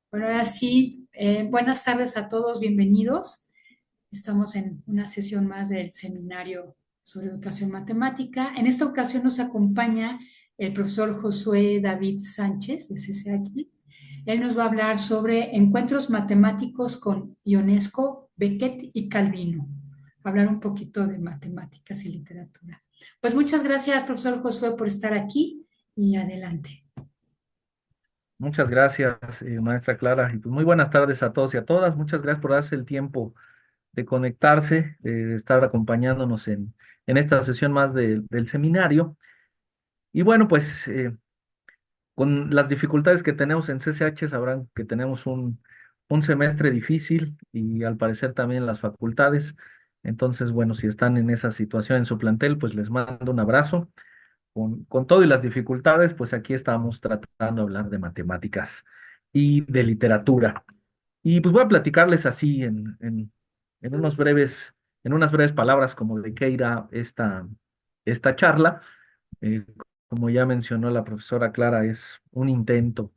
Bueno, ahora sí, buenas tardes a todos, bienvenidos. Estamos en una sesión más del seminario sobre educación matemática. En esta ocasión nos acompaña el profesor Josué David Sánchez de CCH. Él nos va a hablar sobre encuentros matemáticos con Ionesco, Beckett y Calvino. Hablar un poquito de matemáticas y literatura. Pues muchas gracias, profesor Josué, por estar aquí y adelante. Muchas gracias, maestra Clara. Y pues muy buenas tardes a todos y a todas. Muchas gracias por darse el tiempo de conectarse, de estar acompañándonos en esta sesión más del seminario. Y bueno, pues con las dificultades que tenemos en CCH, sabrán que tenemos un semestre difícil y al parecer también las facultades. Entonces, bueno, si están en esa situación en su plantel, pues les mando un abrazo. Con todo y las dificultades, pues aquí estamos tratando de hablar de matemáticas y de literatura. Y pues voy a platicarles así en en unas breves palabras como de qué irá esta charla. Eh, Como ya mencionó la profesora Clara, es un intento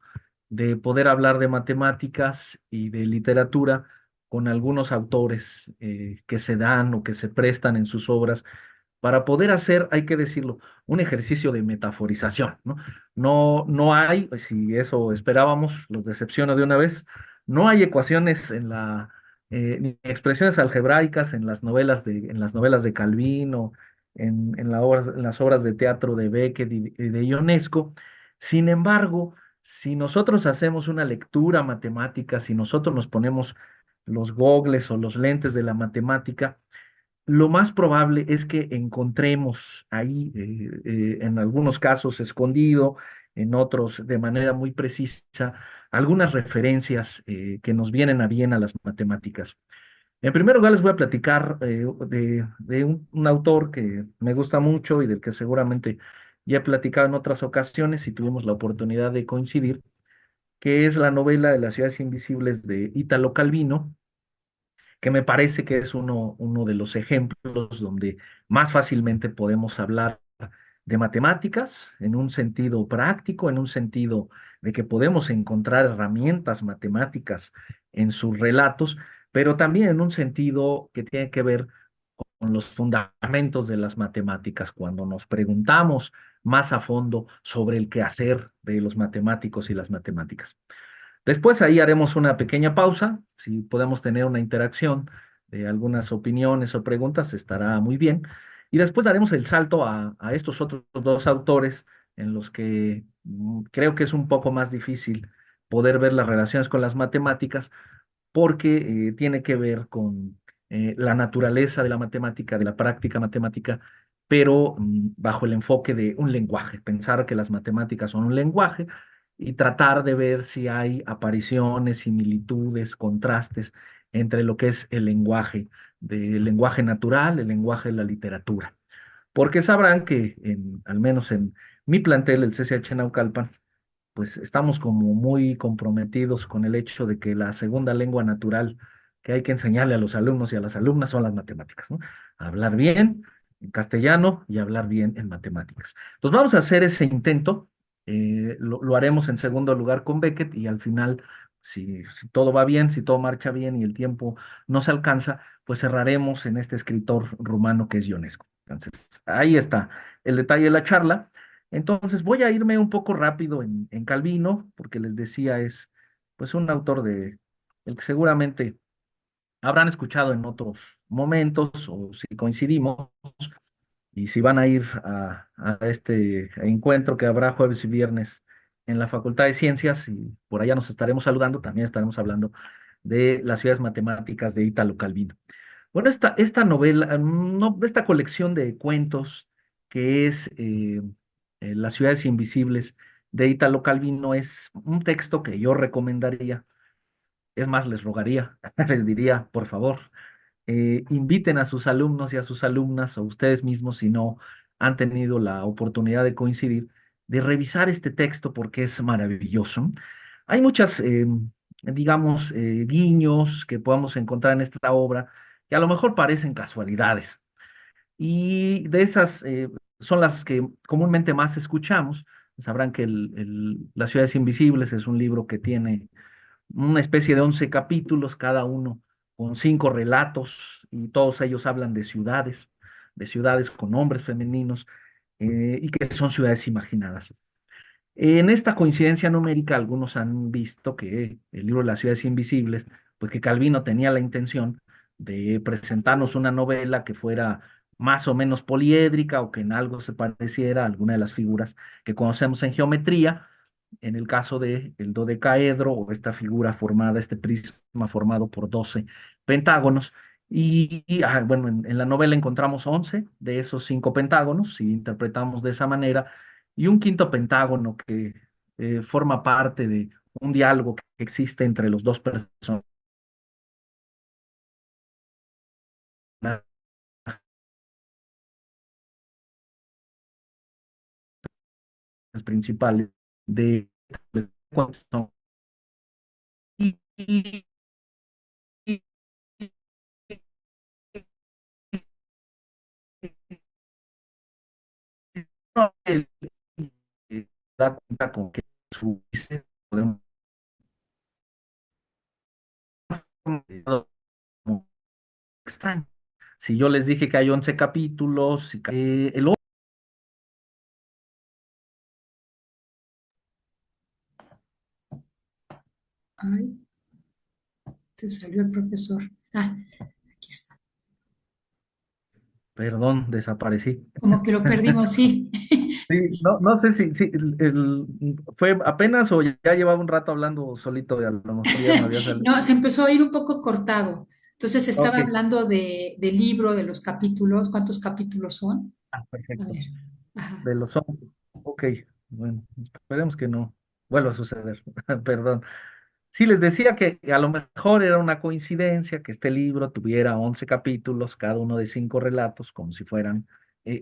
de poder hablar de matemáticas y de literatura con algunos autores que se dan o que se prestan en sus obras para poder hacer, hay que decirlo, un ejercicio de metaforización, ¿no? No hay, pues, si eso esperábamos, los decepciono de una vez, no hay ecuaciones ni expresiones algebraicas en las novelas de Calvino, en las obras de teatro de Beckett y de Ionesco. Sin embargo, si nosotros hacemos una lectura matemática, si nosotros nos ponemos los gogles o los lentes de la matemática, lo más probable es que encontremos ahí, en algunos casos escondido, en otros de manera muy precisa, algunas referencias que nos vienen a bien a las matemáticas. En primer lugar, les voy a platicar de un autor que me gusta mucho y del que seguramente ya he platicado en otras ocasiones y tuvimos la oportunidad de coincidir, que es la novela de las ciudades invisibles de Italo Calvino, que me parece que es uno de los ejemplos donde más fácilmente podemos hablar de matemáticas en un sentido práctico, en un sentido de que podemos encontrar herramientas matemáticas en sus relatos, pero también en un sentido que tiene que ver con los fundamentos de las matemáticas, cuando nos preguntamos más a fondo sobre el quehacer de los matemáticos y las matemáticas. Después ahí haremos una pequeña pausa, si podemos tener una interacción de algunas opiniones o preguntas, estará muy bien. Y después daremos el salto a estos otros dos autores en los que creo que es un poco más difícil poder ver las relaciones con las matemáticas porque tiene que ver con la naturaleza de la matemática, de la práctica matemática, pero bajo el enfoque de un lenguaje, pensar que las matemáticas son un lenguaje y tratar de ver si hay apariciones, similitudes, contrastes entre lo que es el lenguaje, del lenguaje natural, el lenguaje de la literatura. Porque sabrán que al menos en mi plantel, el CCH Naucalpan, pues estamos como muy comprometidos con el hecho de que la segunda lengua natural que hay que enseñarle a los alumnos y a las alumnas son las matemáticas, ¿no? Hablar bien en castellano y hablar bien en matemáticas. Entonces vamos a hacer ese intento, lo haremos en segundo lugar con Beckett y al final, si todo va bien, si todo marcha bien y el tiempo nos alcanza, pues cerraremos en este escritor rumano que es Ionesco. Entonces, ahí está el detalle de la charla. Entonces voy a irme un poco rápido en Calvino, porque les decía, es pues un autor el que seguramente habrán escuchado en otros momentos, o si coincidimos, y si van a ir a este encuentro que habrá jueves y viernes en la Facultad de Ciencias, y por allá nos estaremos saludando, también estaremos hablando de las ciudades matemáticas de Italo Calvino. Bueno, esta novela, no, esta colección de cuentos que es Las ciudades invisibles de Italo Calvino es un texto que yo recomendaría. Es más, les rogaría, les diría, por favor, inviten a sus alumnos y a sus alumnas o ustedes mismos, si no han tenido la oportunidad de coincidir, de revisar este texto porque es maravilloso. Hay muchas, digamos, guiños que podamos encontrar en esta obra que a lo mejor parecen casualidades. Y de esas son las que comúnmente más escuchamos. Sabrán que Las ciudades invisibles es un libro que tiene una especie de 11 capítulos, cada uno con 5 relatos, y todos ellos hablan de ciudades con nombres femeninos, y que son ciudades imaginadas. En esta coincidencia numérica, algunos han visto que el libro de las ciudades invisibles, pues que Calvino tenía la intención de presentarnos una novela que fuera más o menos poliédrica o que en algo se pareciera a alguna de las figuras que conocemos en geometría, en el caso de el dodecaedro o esta figura formada, este prisma formado por 12 pentágonos. Bueno, en la novela encontramos 11 de esos 5 pentágonos, si interpretamos de esa manera, y un quinto pentágono que forma parte de un diálogo que existe entre los dos personajes principales de cuántos son. Y no, él da cuenta con que su podemos como extraño. Si yo les dije que hay 11 capítulos, el otro, Ay, se salió el profesor. Ah, aquí está. perdón, desaparecí. Como que lo perdimos, sí. Sí, no, no sé si fue apenas o ya llevaba un rato hablando solito y a lo mejor ya me había salido. No, se empezó a ir un poco cortado. Entonces estaba Ok, hablando del libro, de los capítulos. ¿Cuántos capítulos son? A perfecto. ver. Ajá. De los 11. Ok, bueno, esperemos que no vuelva a suceder. Perdón. Sí, les decía que a lo mejor era una coincidencia que este libro tuviera 11 capítulos, cada uno de 5 relatos, como si fueran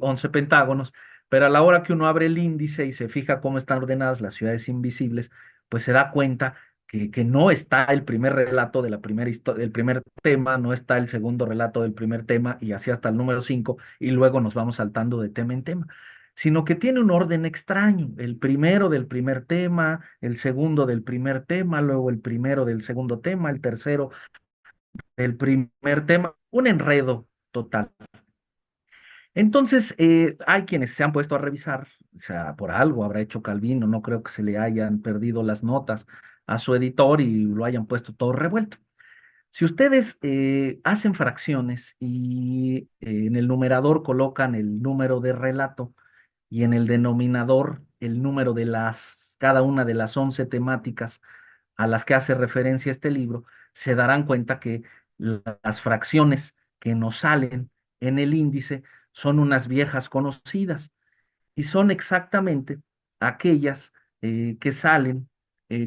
11 pentágonos, pero a la hora que uno abre el índice y se fija cómo están ordenadas las ciudades invisibles, pues se da cuenta que no está el primer relato de la primera historia, del primer tema, no está el segundo relato del primer tema, y así hasta el número 5, y luego nos vamos saltando de tema en tema, sino que tiene un orden extraño: el primero del primer tema, el segundo del primer tema, luego el primero del segundo tema, el tercero del primer tema, un enredo total. Entonces, hay quienes se han puesto a revisar, o sea, por algo habrá hecho Calvino, no creo que se le hayan perdido las notas a su editor y lo hayan puesto todo revuelto. Si ustedes hacen fracciones y en el numerador colocan el número de relato y en el denominador el número de cada una de las 11 temáticas a las que hace referencia este libro, se darán cuenta que las fracciones que nos salen en el índice son unas viejas conocidas, y son exactamente aquellas que salen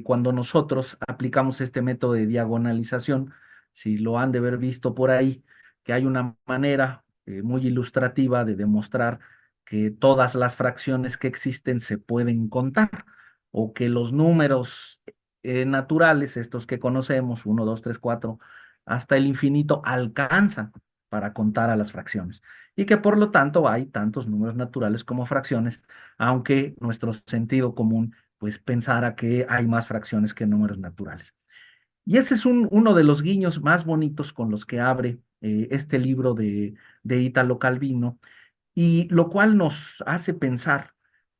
cuando nosotros aplicamos este método de diagonalización. Si lo han de haber visto por ahí, que hay una manera muy ilustrativa de demostrar que todas las fracciones que existen se pueden contar, o que los números naturales, estos que conocemos, 1, 2, 3, 4, hasta el infinito, alcanzan para contar a las fracciones, y que por lo tanto hay tantos números naturales como fracciones, aunque nuestro sentido común pues pensara que hay más fracciones que números naturales. Y ese es uno de los guiños más bonitos con los que abre este libro de Italo Calvino, y lo cual nos hace pensar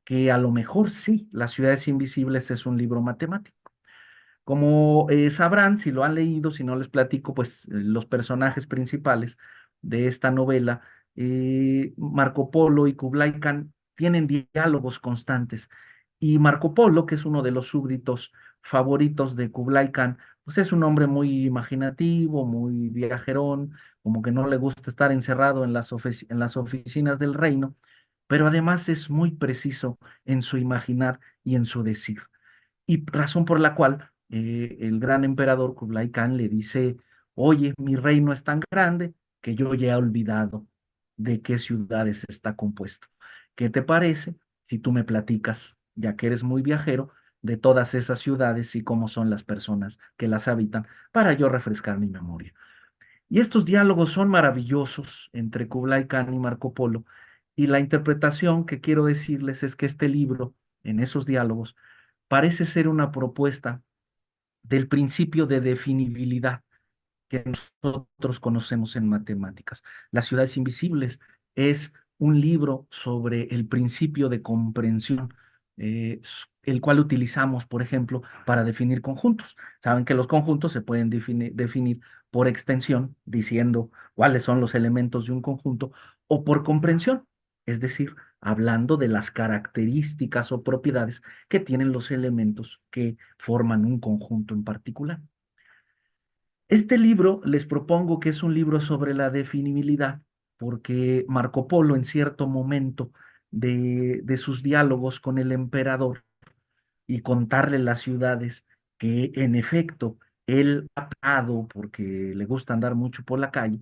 que a lo mejor sí, Las ciudades invisibles es un libro matemático. Como sabrán, si lo han leído, si no les platico, pues los personajes principales de esta novela, Marco Polo y Kublai Khan, tienen diálogos constantes. Y Marco Polo, que es uno de los súbditos favoritos de Kublai Khan, pues es un hombre muy imaginativo, muy viajerón, como que no le gusta estar encerrado en en las oficinas del reino, pero además es muy preciso en su imaginar y en su decir. Y razón por la cual el gran emperador Kublai Khan le dice: oye, mi reino es tan grande que yo ya he olvidado de qué ciudades está compuesto. ¿Qué te parece si tú me platicas, ya que eres muy viajero, de todas esas ciudades y cómo son las personas que las habitan, para yo refrescar mi memoria? Y estos diálogos son maravillosos entre Kublai Khan y Marco Polo, y la interpretación que quiero decirles es que este libro, en esos diálogos, parece ser una propuesta del principio de definibilidad que nosotros conocemos en matemáticas. Las ciudades invisibles es un libro sobre el principio de comprensión, el cual utilizamos, por ejemplo, para definir conjuntos. Saben que los conjuntos se pueden definir por extensión, diciendo cuáles son los elementos de un conjunto, o por comprensión, es decir, hablando de las características o propiedades que tienen los elementos que forman un conjunto en particular. Este libro les propongo que es un libro sobre la definibilidad, porque Marco Polo en cierto momento de sus diálogos con el emperador y contarle las ciudades que en efecto él ha dado porque le gusta andar mucho por la calle,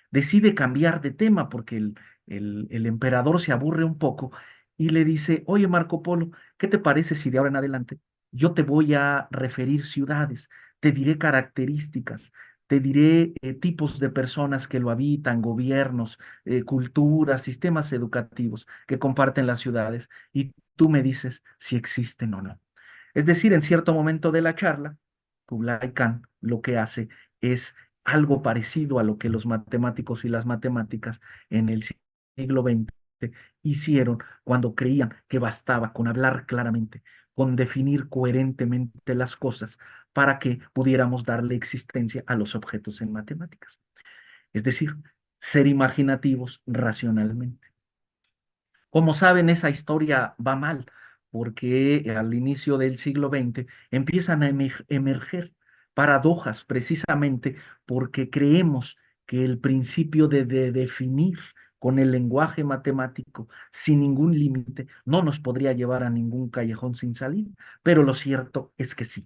decide cambiar de tema porque el emperador se aburre un poco y le dice, oye Marco Polo, ¿qué te parece si de ahora en adelante yo te voy a referir ciudades, te diré características, te diré tipos de personas que lo habitan, gobiernos, culturas, sistemas educativos que comparten las ciudades y tú me dices si existen o no? Es decir, en cierto momento de la charla, Kublai Khan lo que hace es algo parecido a lo que los matemáticos y las matemáticas en el siglo XX hicieron cuando creían que bastaba con hablar claramente, con definir coherentemente las cosas para que pudiéramos darle existencia a los objetos en matemáticas. Es decir, ser imaginativos racionalmente. Como saben, esa historia va mal, porque al inicio del siglo XX empiezan a emerger paradojas precisamente porque creemos que el principio de definir con el lenguaje matemático sin ningún límite no nos podría llevar a ningún callejón sin salida, pero lo cierto es que sí.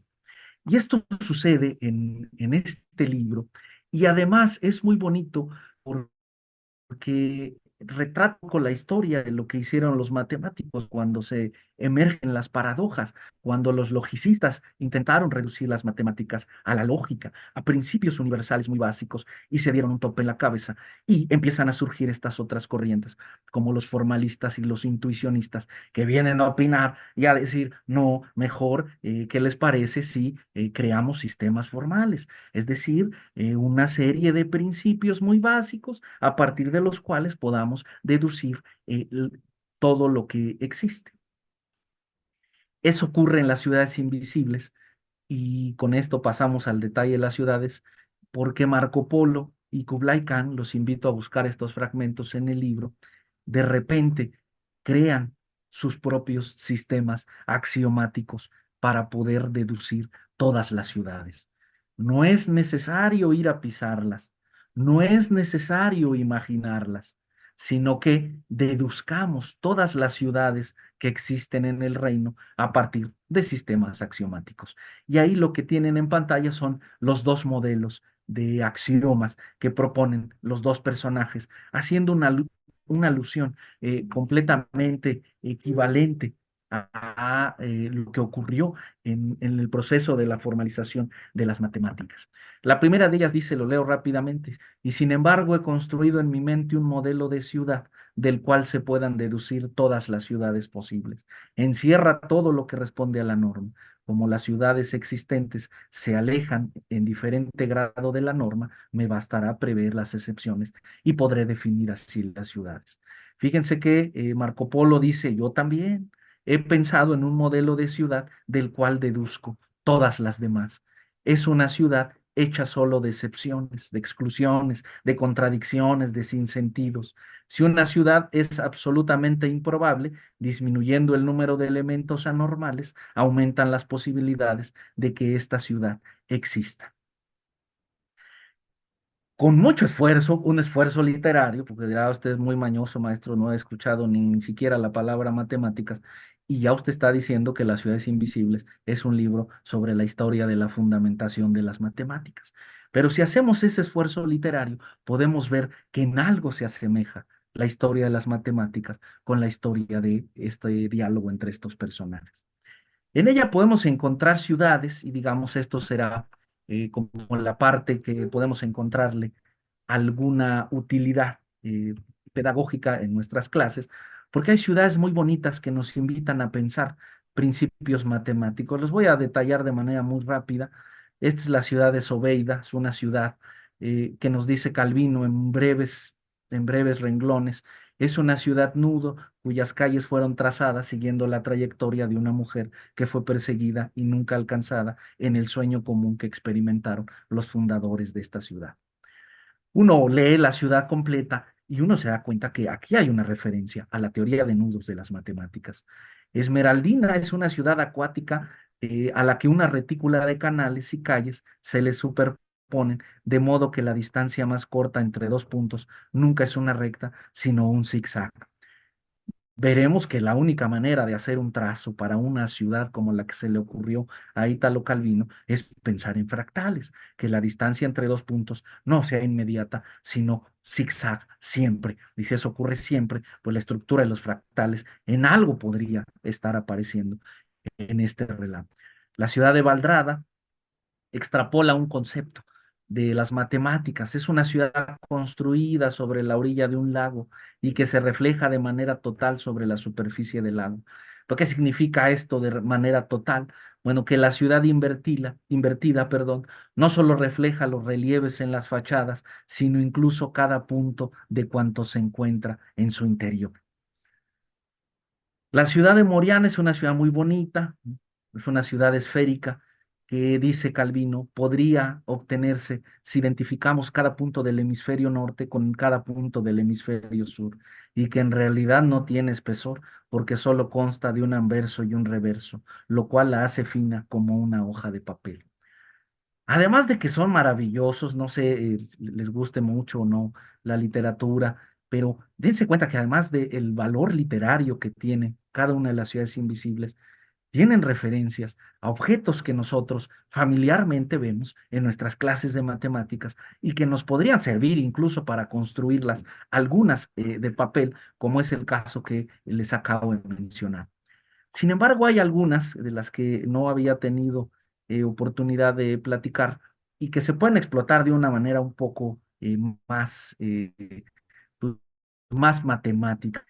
Y esto sucede en este libro y además es muy bonito porque retrata con la historia de lo que hicieron los matemáticos cuando se emergen las paradojas, cuando los logicistas intentaron reducir las matemáticas a la lógica, a principios universales muy básicos y se dieron un tope en la cabeza y empiezan a surgir estas otras corrientes, como los formalistas y los intuicionistas, que vienen a opinar y a decir, no, mejor, ¿qué les parece si creamos sistemas formales? Es decir, una serie de principios muy básicos a partir de los cuales podamos deducir todo lo que existe. Eso ocurre en las ciudades invisibles y con esto pasamos al detalle de las ciudades, porque Marco Polo y Kublai Khan, los invito a buscar estos fragmentos en el libro, de repente crean sus propios sistemas axiomáticos para poder deducir todas las ciudades. No es necesario ir a pisarlas, no es necesario imaginarlas, sino que deduzcamos todas las ciudades que existen en el reino a partir de sistemas axiomáticos. Y ahí lo que tienen en pantalla son los dos modelos de axiomas que proponen los dos personajes, haciendo una alusión completamente equivalente a lo que ocurrió en el proceso de la formalización de las matemáticas. La primera de ellas dice, lo leo rápidamente, y sin embargo he construido en mi mente un modelo de ciudad del cual se puedan deducir todas las ciudades posibles. Encierra todo lo que responde a la norma. Como las ciudades existentes se alejan en diferente grado de la norma, me bastará prever las excepciones y podré definir así las ciudades. Fíjense que Marco Polo dice, yo también he pensado en un modelo de ciudad del cual deduzco todas las demás. Es una ciudad hecha solo de excepciones, de exclusiones, de contradicciones, de sinsentidos. Si una ciudad es absolutamente improbable, disminuyendo el número de elementos anormales, aumentan las posibilidades de que esta ciudad exista. Con mucho esfuerzo, un esfuerzo literario, porque dirá usted es muy mañoso, maestro, no ha escuchado ni siquiera la palabra matemáticas, y ya usted está diciendo que Las ciudades invisibles es un libro sobre la historia de la fundamentación de las matemáticas. Pero si hacemos ese esfuerzo literario, podemos ver que en algo se asemeja la historia de las matemáticas con la historia de este diálogo entre estos personajes. En ella podemos encontrar ciudades y digamos esto será como la parte que podemos encontrarle alguna utilidad pedagógica en nuestras clases, porque hay ciudades muy bonitas que nos invitan a pensar principios matemáticos. Los voy a detallar de manera muy rápida. Esta es la ciudad de Sobeida, es una ciudad que nos dice Calvino en breves renglones. Es una ciudad nudo cuyas calles fueron trazadas siguiendo la trayectoria de una mujer que fue perseguida y nunca alcanzada en el sueño común que experimentaron los fundadores de esta ciudad. Uno lee la ciudad completa y uno se da cuenta que aquí hay una referencia a la teoría de nudos de las matemáticas. Esmeraldina es una ciudad acuática a la que una retícula de canales y calles se le superponen, de modo que la distancia más corta entre dos puntos nunca es una recta, sino un zigzag. Veremos que la única manera de hacer un trazo para una ciudad como la que se le ocurrió a Italo Calvino es pensar en fractales, que la distancia entre dos puntos no sea inmediata, sino zigzag siempre. Y si eso ocurre siempre, pues la estructura de los fractales en algo podría estar apareciendo en este relato. La ciudad de Valdrada extrapola un concepto de las matemáticas. Es una ciudad construida sobre la orilla de un lago y que se refleja de manera total sobre la superficie del lago. ¿Pero qué significa esto de manera total? Bueno, que la ciudad invertida, perdón, no solo refleja los relieves en las fachadas, sino incluso cada punto de cuanto se encuentra en su interior. La ciudad de Moriana es una ciudad muy bonita, es una ciudad esférica que, dice Calvino, podría obtenerse si identificamos cada punto del hemisferio norte con cada punto del hemisferio sur, y que en realidad no tiene espesor porque solo consta de un anverso y un reverso, lo cual la hace fina como una hoja de papel. Además de que son maravillosos, no sé les guste mucho o no la literatura, pero dense cuenta que además del valor literario que tiene cada una de las ciudades invisibles, tienen referencias a objetos que nosotros familiarmente vemos en nuestras clases de matemáticas y que nos podrían servir incluso para construirlas, algunas de papel, como es el caso que les acabo de mencionar. Sin embargo, hay algunas de las que no había tenido oportunidad de platicar y que se pueden explotar de una manera un poco más, pues, más matemática.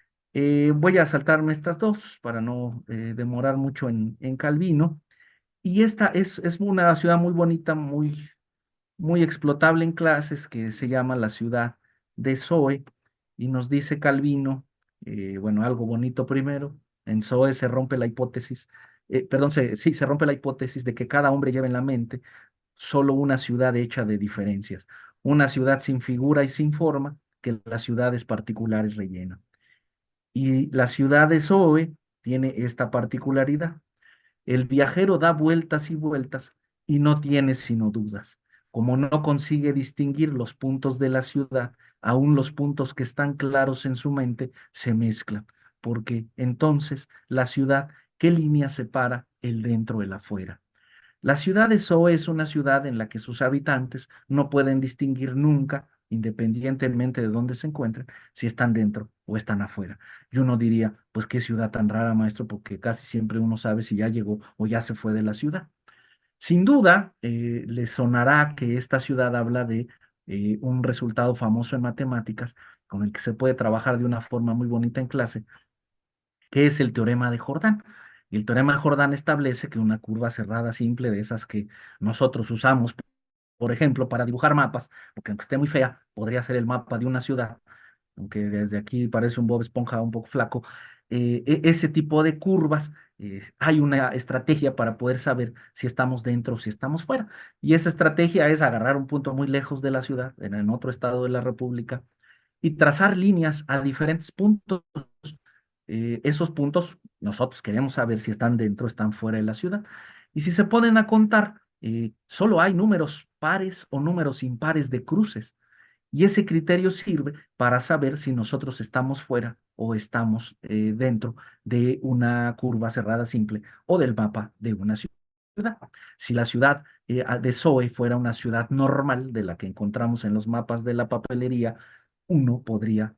Voy a saltarme estas dos para no demorar mucho en Calvino. Y esta es una ciudad muy bonita, muy explotable en clases, que se llama la ciudad de Zoe, y nos dice Calvino, bueno, algo bonito primero. En Zoe se rompe la hipótesis, perdón, sí, se rompe la hipótesis de que cada hombre lleva en la mente solo una ciudad hecha de diferencias, una ciudad sin figura y sin forma que las ciudades particulares rellenan. Y la ciudad de Zoe tiene esta particularidad: el viajero da vueltas y vueltas y no tiene sino dudas. Como no consigue distinguir los puntos de la ciudad, aún los puntos que están claros en su mente se mezclan, porque entonces la ciudad, ¿qué línea separa el dentro del afuera? La ciudad de Soe es una ciudad en la que sus habitantes no pueden distinguir nunca, independientemente de dónde se encuentren, si están dentro o están afuera. Y uno diría, pues qué ciudad tan rara, maestro, porque casi siempre uno sabe si ya llegó o ya se fue de la ciudad. Sin duda, le sonará que esta ciudad habla de un resultado famoso en matemáticas con el que se puede trabajar de una forma muy bonita en clase, que es el teorema de Jordán. Y el teorema de Jordán establece que una curva cerrada simple, de esas que nosotros usamos, por ejemplo, para dibujar mapas, porque aunque esté muy fea, podría ser el mapa de una ciudad, aunque desde aquí parece un Bob Esponja un poco flaco. Ese tipo de curvas, hay una estrategia para poder saber si estamos dentro o si estamos fuera. Y esa estrategia es agarrar un punto muy lejos de la ciudad, en otro estado de la República, y trazar líneas a diferentes puntos. Esos puntos nosotros queremos saber si están dentro o están fuera de la ciudad. Y si se ponen a contar, solo hay números pares o números impares de cruces. Y ese criterio sirve para saber si nosotros estamos fuera o estamos dentro de una curva cerrada simple o del mapa de una ciudad. Si la ciudad de Zoe fuera una ciudad normal de la que encontramos en los mapas de la papelería, uno podría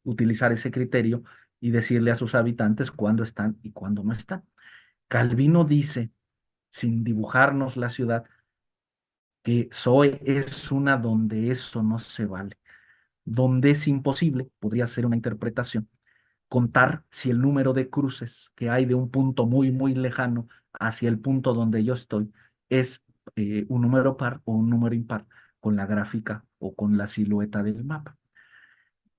utilizar ese criterio y decirle a sus habitantes cuándo están y cuándo no están. Calvino dice, sin dibujarnos la ciudad, que Zoe es una donde eso no se vale, donde es imposible, podría ser una interpretación, contar si el número de cruces que hay de un punto muy lejano hacia el punto donde yo estoy es un número par o un número impar con la gráfica o con la silueta del mapa.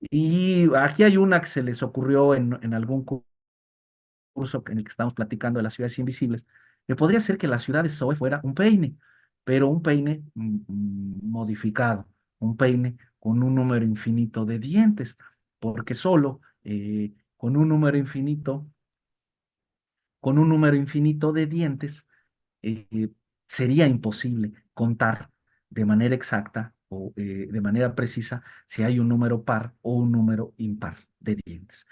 Y aquí hay una que se les ocurrió en algún curso en el que estamos platicando de las ciudades invisibles, que podría ser que la ciudad de Zoe fuera un peine, pero un peine modificado, un peine con un número infinito de dientes, porque solo con un número infinito, con un número infinito de dientes, eh, sería imposible contar de manera exacta o de manera precisa si hay un número par o un número impar de dientes.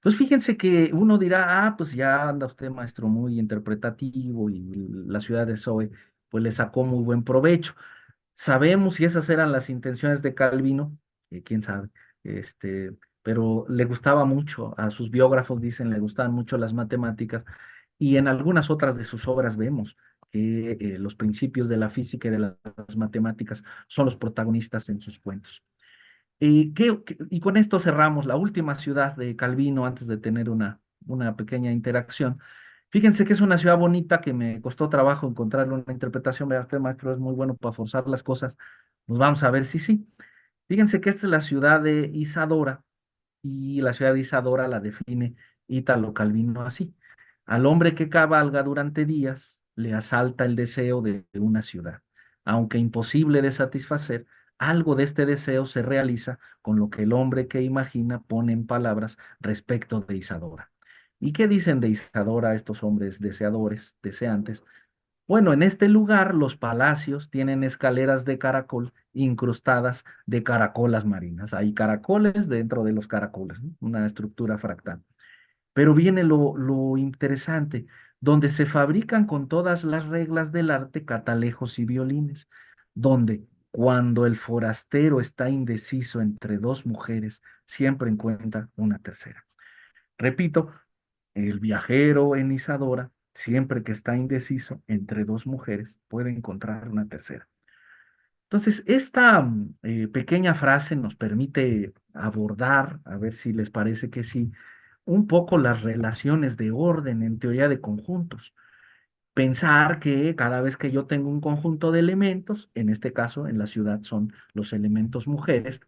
Pues fíjense que uno dirá, ah, pues ya anda usted, maestro, muy interpretativo y la ciudad de Zoe, pues le sacó muy buen provecho. Sabemos si esas eran las intenciones de Calvino, quién sabe, este, pero le gustaba mucho, a sus biógrafos dicen, le gustaban mucho las matemáticas, y en algunas otras de sus obras vemos que los principios de la física y de las matemáticas son los protagonistas en sus cuentos. Y con esto cerramos la última ciudad de Calvino antes de tener una pequeña interacción. Fíjense que es una ciudad bonita que me costó trabajo encontrarle una interpretación. Vea usted, maestro, es muy bueno para forzar las cosas. Pues vamos a ver si sí. Fíjense que esta es la ciudad de Isadora y la ciudad de Isadora la define Ítalo Calvino así. Al hombre que cabalga durante días le asalta el deseo de una ciudad. Aunque imposible de satisfacer, algo de este deseo se realiza con lo que el hombre que imagina pone en palabras respecto de Isadora. ¿Y qué dicen de Isadora estos hombres deseadores, deseantes? Bueno, en este lugar los palacios tienen escaleras de caracol incrustadas de caracolas marinas. Hay caracoles dentro de los caracoles, ¿no? Una estructura fractal. Pero viene lo interesante, donde se fabrican con todas las reglas del arte catalejos y violines, donde cuando el forastero está indeciso entre dos mujeres, siempre encuentra una tercera. Repito, el viajero en Isadora, siempre que está indeciso entre dos mujeres, puede encontrar una tercera. Entonces, esta pequeña frase nos permite abordar, a ver si les parece que sí, un poco las relaciones de orden en teoría de conjuntos. Pensar que cada vez que yo tengo un conjunto de elementos, en este caso en la ciudad son los elementos mujeres,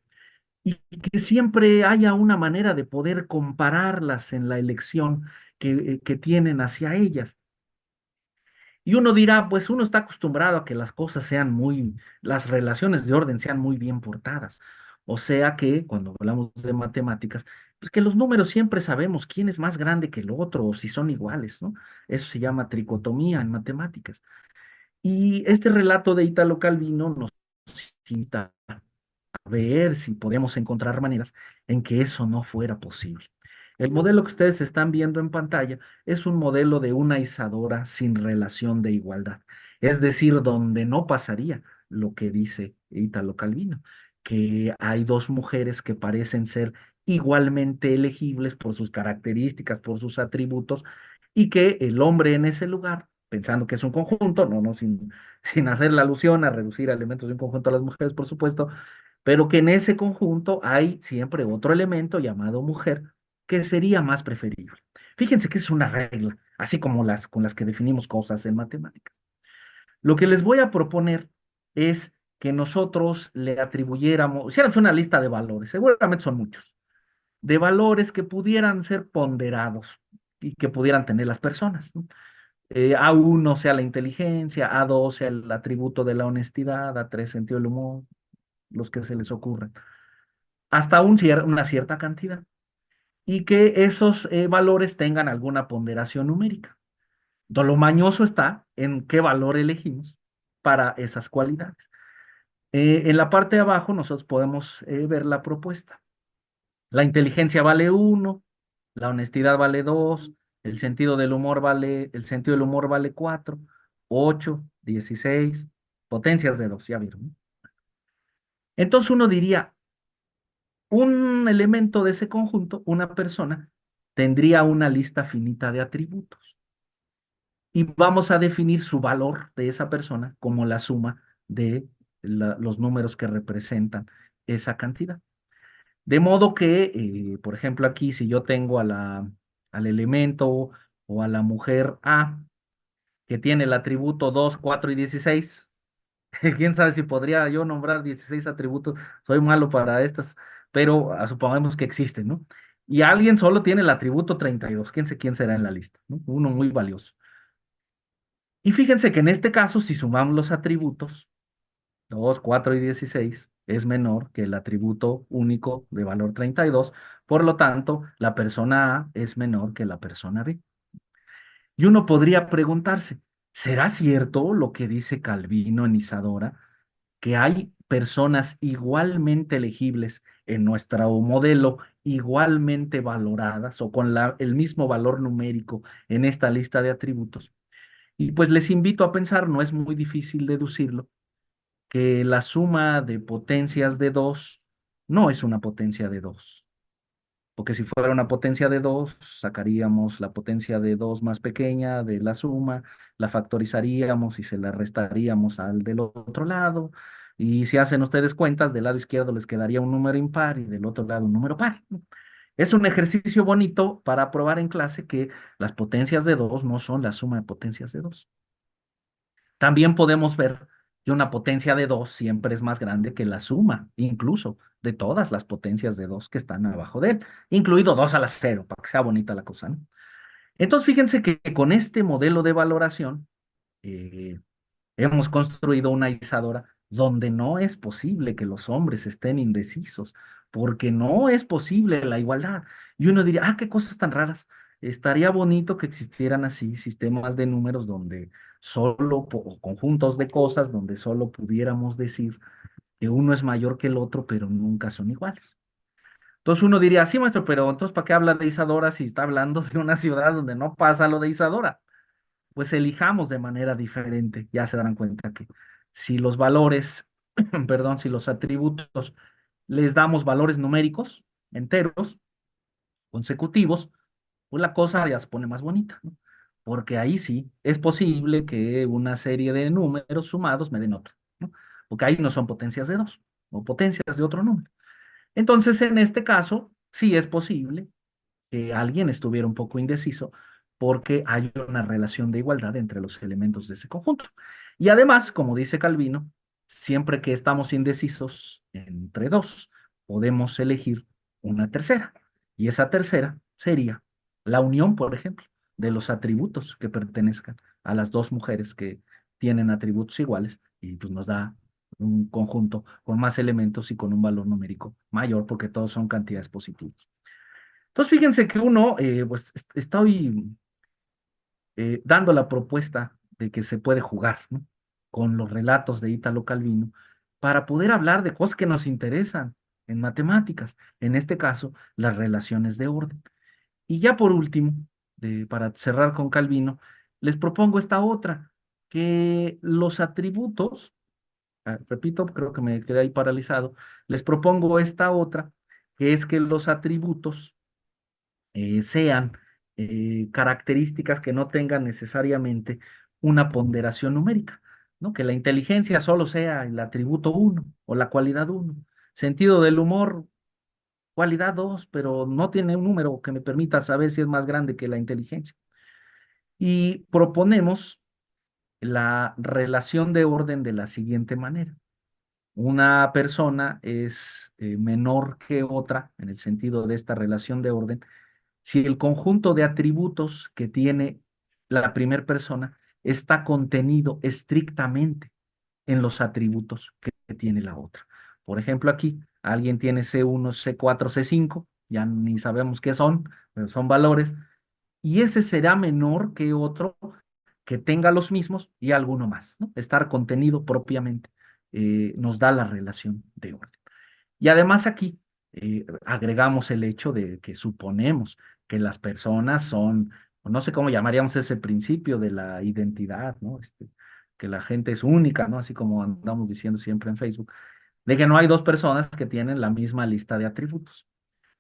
y que siempre haya una manera de poder compararlas en la elección que tienen hacia ellas. Y uno dirá, pues uno está acostumbrado a que las cosas sean muy, las relaciones de orden sean muy bien portadas. O sea que cuando hablamos de matemáticas, pues que los números siempre sabemos quién es más grande que el otro o si son iguales, ¿no? Eso se llama tricotomía en matemáticas. Y este relato de Italo Calvino nos invita ver si podemos encontrar maneras en que eso no fuera posible. El modelo que ustedes están viendo en pantalla es un modelo de una Isadora sin relación de igualdad, es decir, donde no pasaría lo que dice Italo Calvino, que hay dos mujeres que parecen ser igualmente elegibles por sus características, por sus atributos, y que el hombre en ese lugar, pensando que es un conjunto, no, sin hacer la alusión a reducir elementos de un conjunto a las mujeres, por supuesto, pero que en ese conjunto hay siempre otro elemento llamado mujer que sería más preferible. Fíjense que es una regla, así como las con las que definimos cosas en matemáticas. Lo que les voy a proponer es que nosotros le atribuyéramos, hiciéramos una lista de valores, seguramente son muchos, de valores que pudieran ser ponderados y que pudieran tener las personas, ¿no? A1 sea la inteligencia, A2 sea el atributo de la honestidad, A3 sentido del humor, los que se les ocurran hasta una cierta cantidad y que esos valores tengan alguna ponderación numérica. Entonces, lo mañoso está en qué valor elegimos para esas cualidades. En la parte de abajo nosotros podemos ver la propuesta. La inteligencia vale 1, la honestidad vale 2, el sentido del humor vale 4, 8, 16, potencias de 2, ya vieron, ¿no? Entonces uno diría, un elemento de ese conjunto, una persona, tendría una lista finita de atributos y vamos a definir su valor de esa persona como la suma de los números que representan esa cantidad. De modo que, por ejemplo, aquí si yo tengo al elemento o a la mujer A que tiene el atributo 2, 4 y 16, Quién sabe si podría yo nombrar 16 atributos, soy malo para estas, pero supongamos que existen, ¿no? Y alguien solo tiene el atributo 32, quién sé quién será en la lista, ¿no? Uno muy valioso. Y fíjense que en este caso, si sumamos los atributos, 2, 4 y 16 es menor que el atributo único de valor 32. Por lo tanto, la persona A es menor que la persona B. Y uno podría preguntarse, ¿será cierto lo que dice Calvino en Isadora, que hay personas igualmente elegibles en nuestro modelo, igualmente valoradas o con el mismo valor numérico en esta lista de atributos? Y pues les invito a pensar, no es muy difícil deducirlo, que la suma de potencias de 2 no es una potencia de 2, porque si fuera una potencia de 2 sacaríamos la potencia de 2 más pequeña de la suma, la factorizaríamos y se la restaríamos al del otro lado, y si hacen ustedes cuentas, del lado izquierdo les quedaría un número impar y del otro lado un número par, ¿no? Es un ejercicio bonito para probar en clase que las potencias de 2 no son la suma de potencias de 2. También podemos ver que una potencia de 2 siempre es más grande que la suma, incluso de todas las potencias de 2 que están abajo de él, incluido 2 a la cero, para que sea bonita la cosa, ¿no? Entonces, fíjense que con este modelo de valoración, eh, hemos construido una Isadora donde no es posible que los hombres estén indecisos, porque no es posible la igualdad. Y uno diría, qué cosas tan raras. Estaría bonito que existieran así sistemas de números donde solo, o conjuntos de cosas, donde solo pudiéramos decir que uno es mayor que el otro, pero nunca son iguales. Entonces uno diría, sí, maestro, pero entonces ¿para qué habla de Isadora si está hablando de una ciudad donde no pasa lo de Isadora? Pues elijamos de manera diferente. Ya se darán cuenta que si los valores, perdón, si los atributos les damos valores numéricos, enteros, consecutivos, pues la cosa ya se pone más bonita, ¿no? Porque ahí sí es posible que una serie de números sumados me den otro, ¿no? Porque ahí no son potencias de dos o potencias de otro número. Entonces, en este caso, sí es posible que alguien estuviera un poco indeciso porque hay una relación de igualdad entre los elementos de ese conjunto. Y además, como dice Calvino, siempre que estamos indecisos entre dos, podemos elegir una tercera. Y esa tercera sería la unión, por ejemplo, de los atributos que pertenezcan a las dos mujeres que tienen atributos iguales y pues nos da un conjunto con más elementos y con un valor numérico mayor porque todos son cantidades positivas. Entonces, fíjense que uno, pues estoy dando la propuesta de que se puede jugar, ¿no? Con los relatos de Italo Calvino para poder hablar de cosas que nos interesan en matemáticas, en este caso, las relaciones de orden. Y ya por último, para cerrar con Calvino, les propongo esta otra, que los atributos, repito, creo que me quedé ahí paralizado, les propongo esta otra, que es que los atributos sean características que no tengan necesariamente una ponderación numérica, ¿no? Que la inteligencia solo sea el atributo uno o la cualidad uno. Sentido del humor, cualidad 2, pero no tiene un número que me permita saber si es más grande que la inteligencia. Y proponemos la relación de orden de la siguiente manera. Una persona es menor que otra en el sentido de esta relación de orden si el conjunto de atributos que tiene la primera persona está contenido estrictamente en los atributos que tiene la otra. Por ejemplo, aquí alguien tiene C1, C4, C5, ya ni sabemos qué son, pero son valores, y ese será menor que otro que tenga los mismos y alguno más, ¿no? Estar contenido propiamente nos da la relación de orden. Y además aquí agregamos el hecho de que suponemos que las personas son, no sé cómo llamaríamos ese principio de la identidad, ¿no? Que la gente es única, ¿no? Así como andamos diciendo siempre en Facebook, de que no hay dos personas que tienen la misma lista de atributos,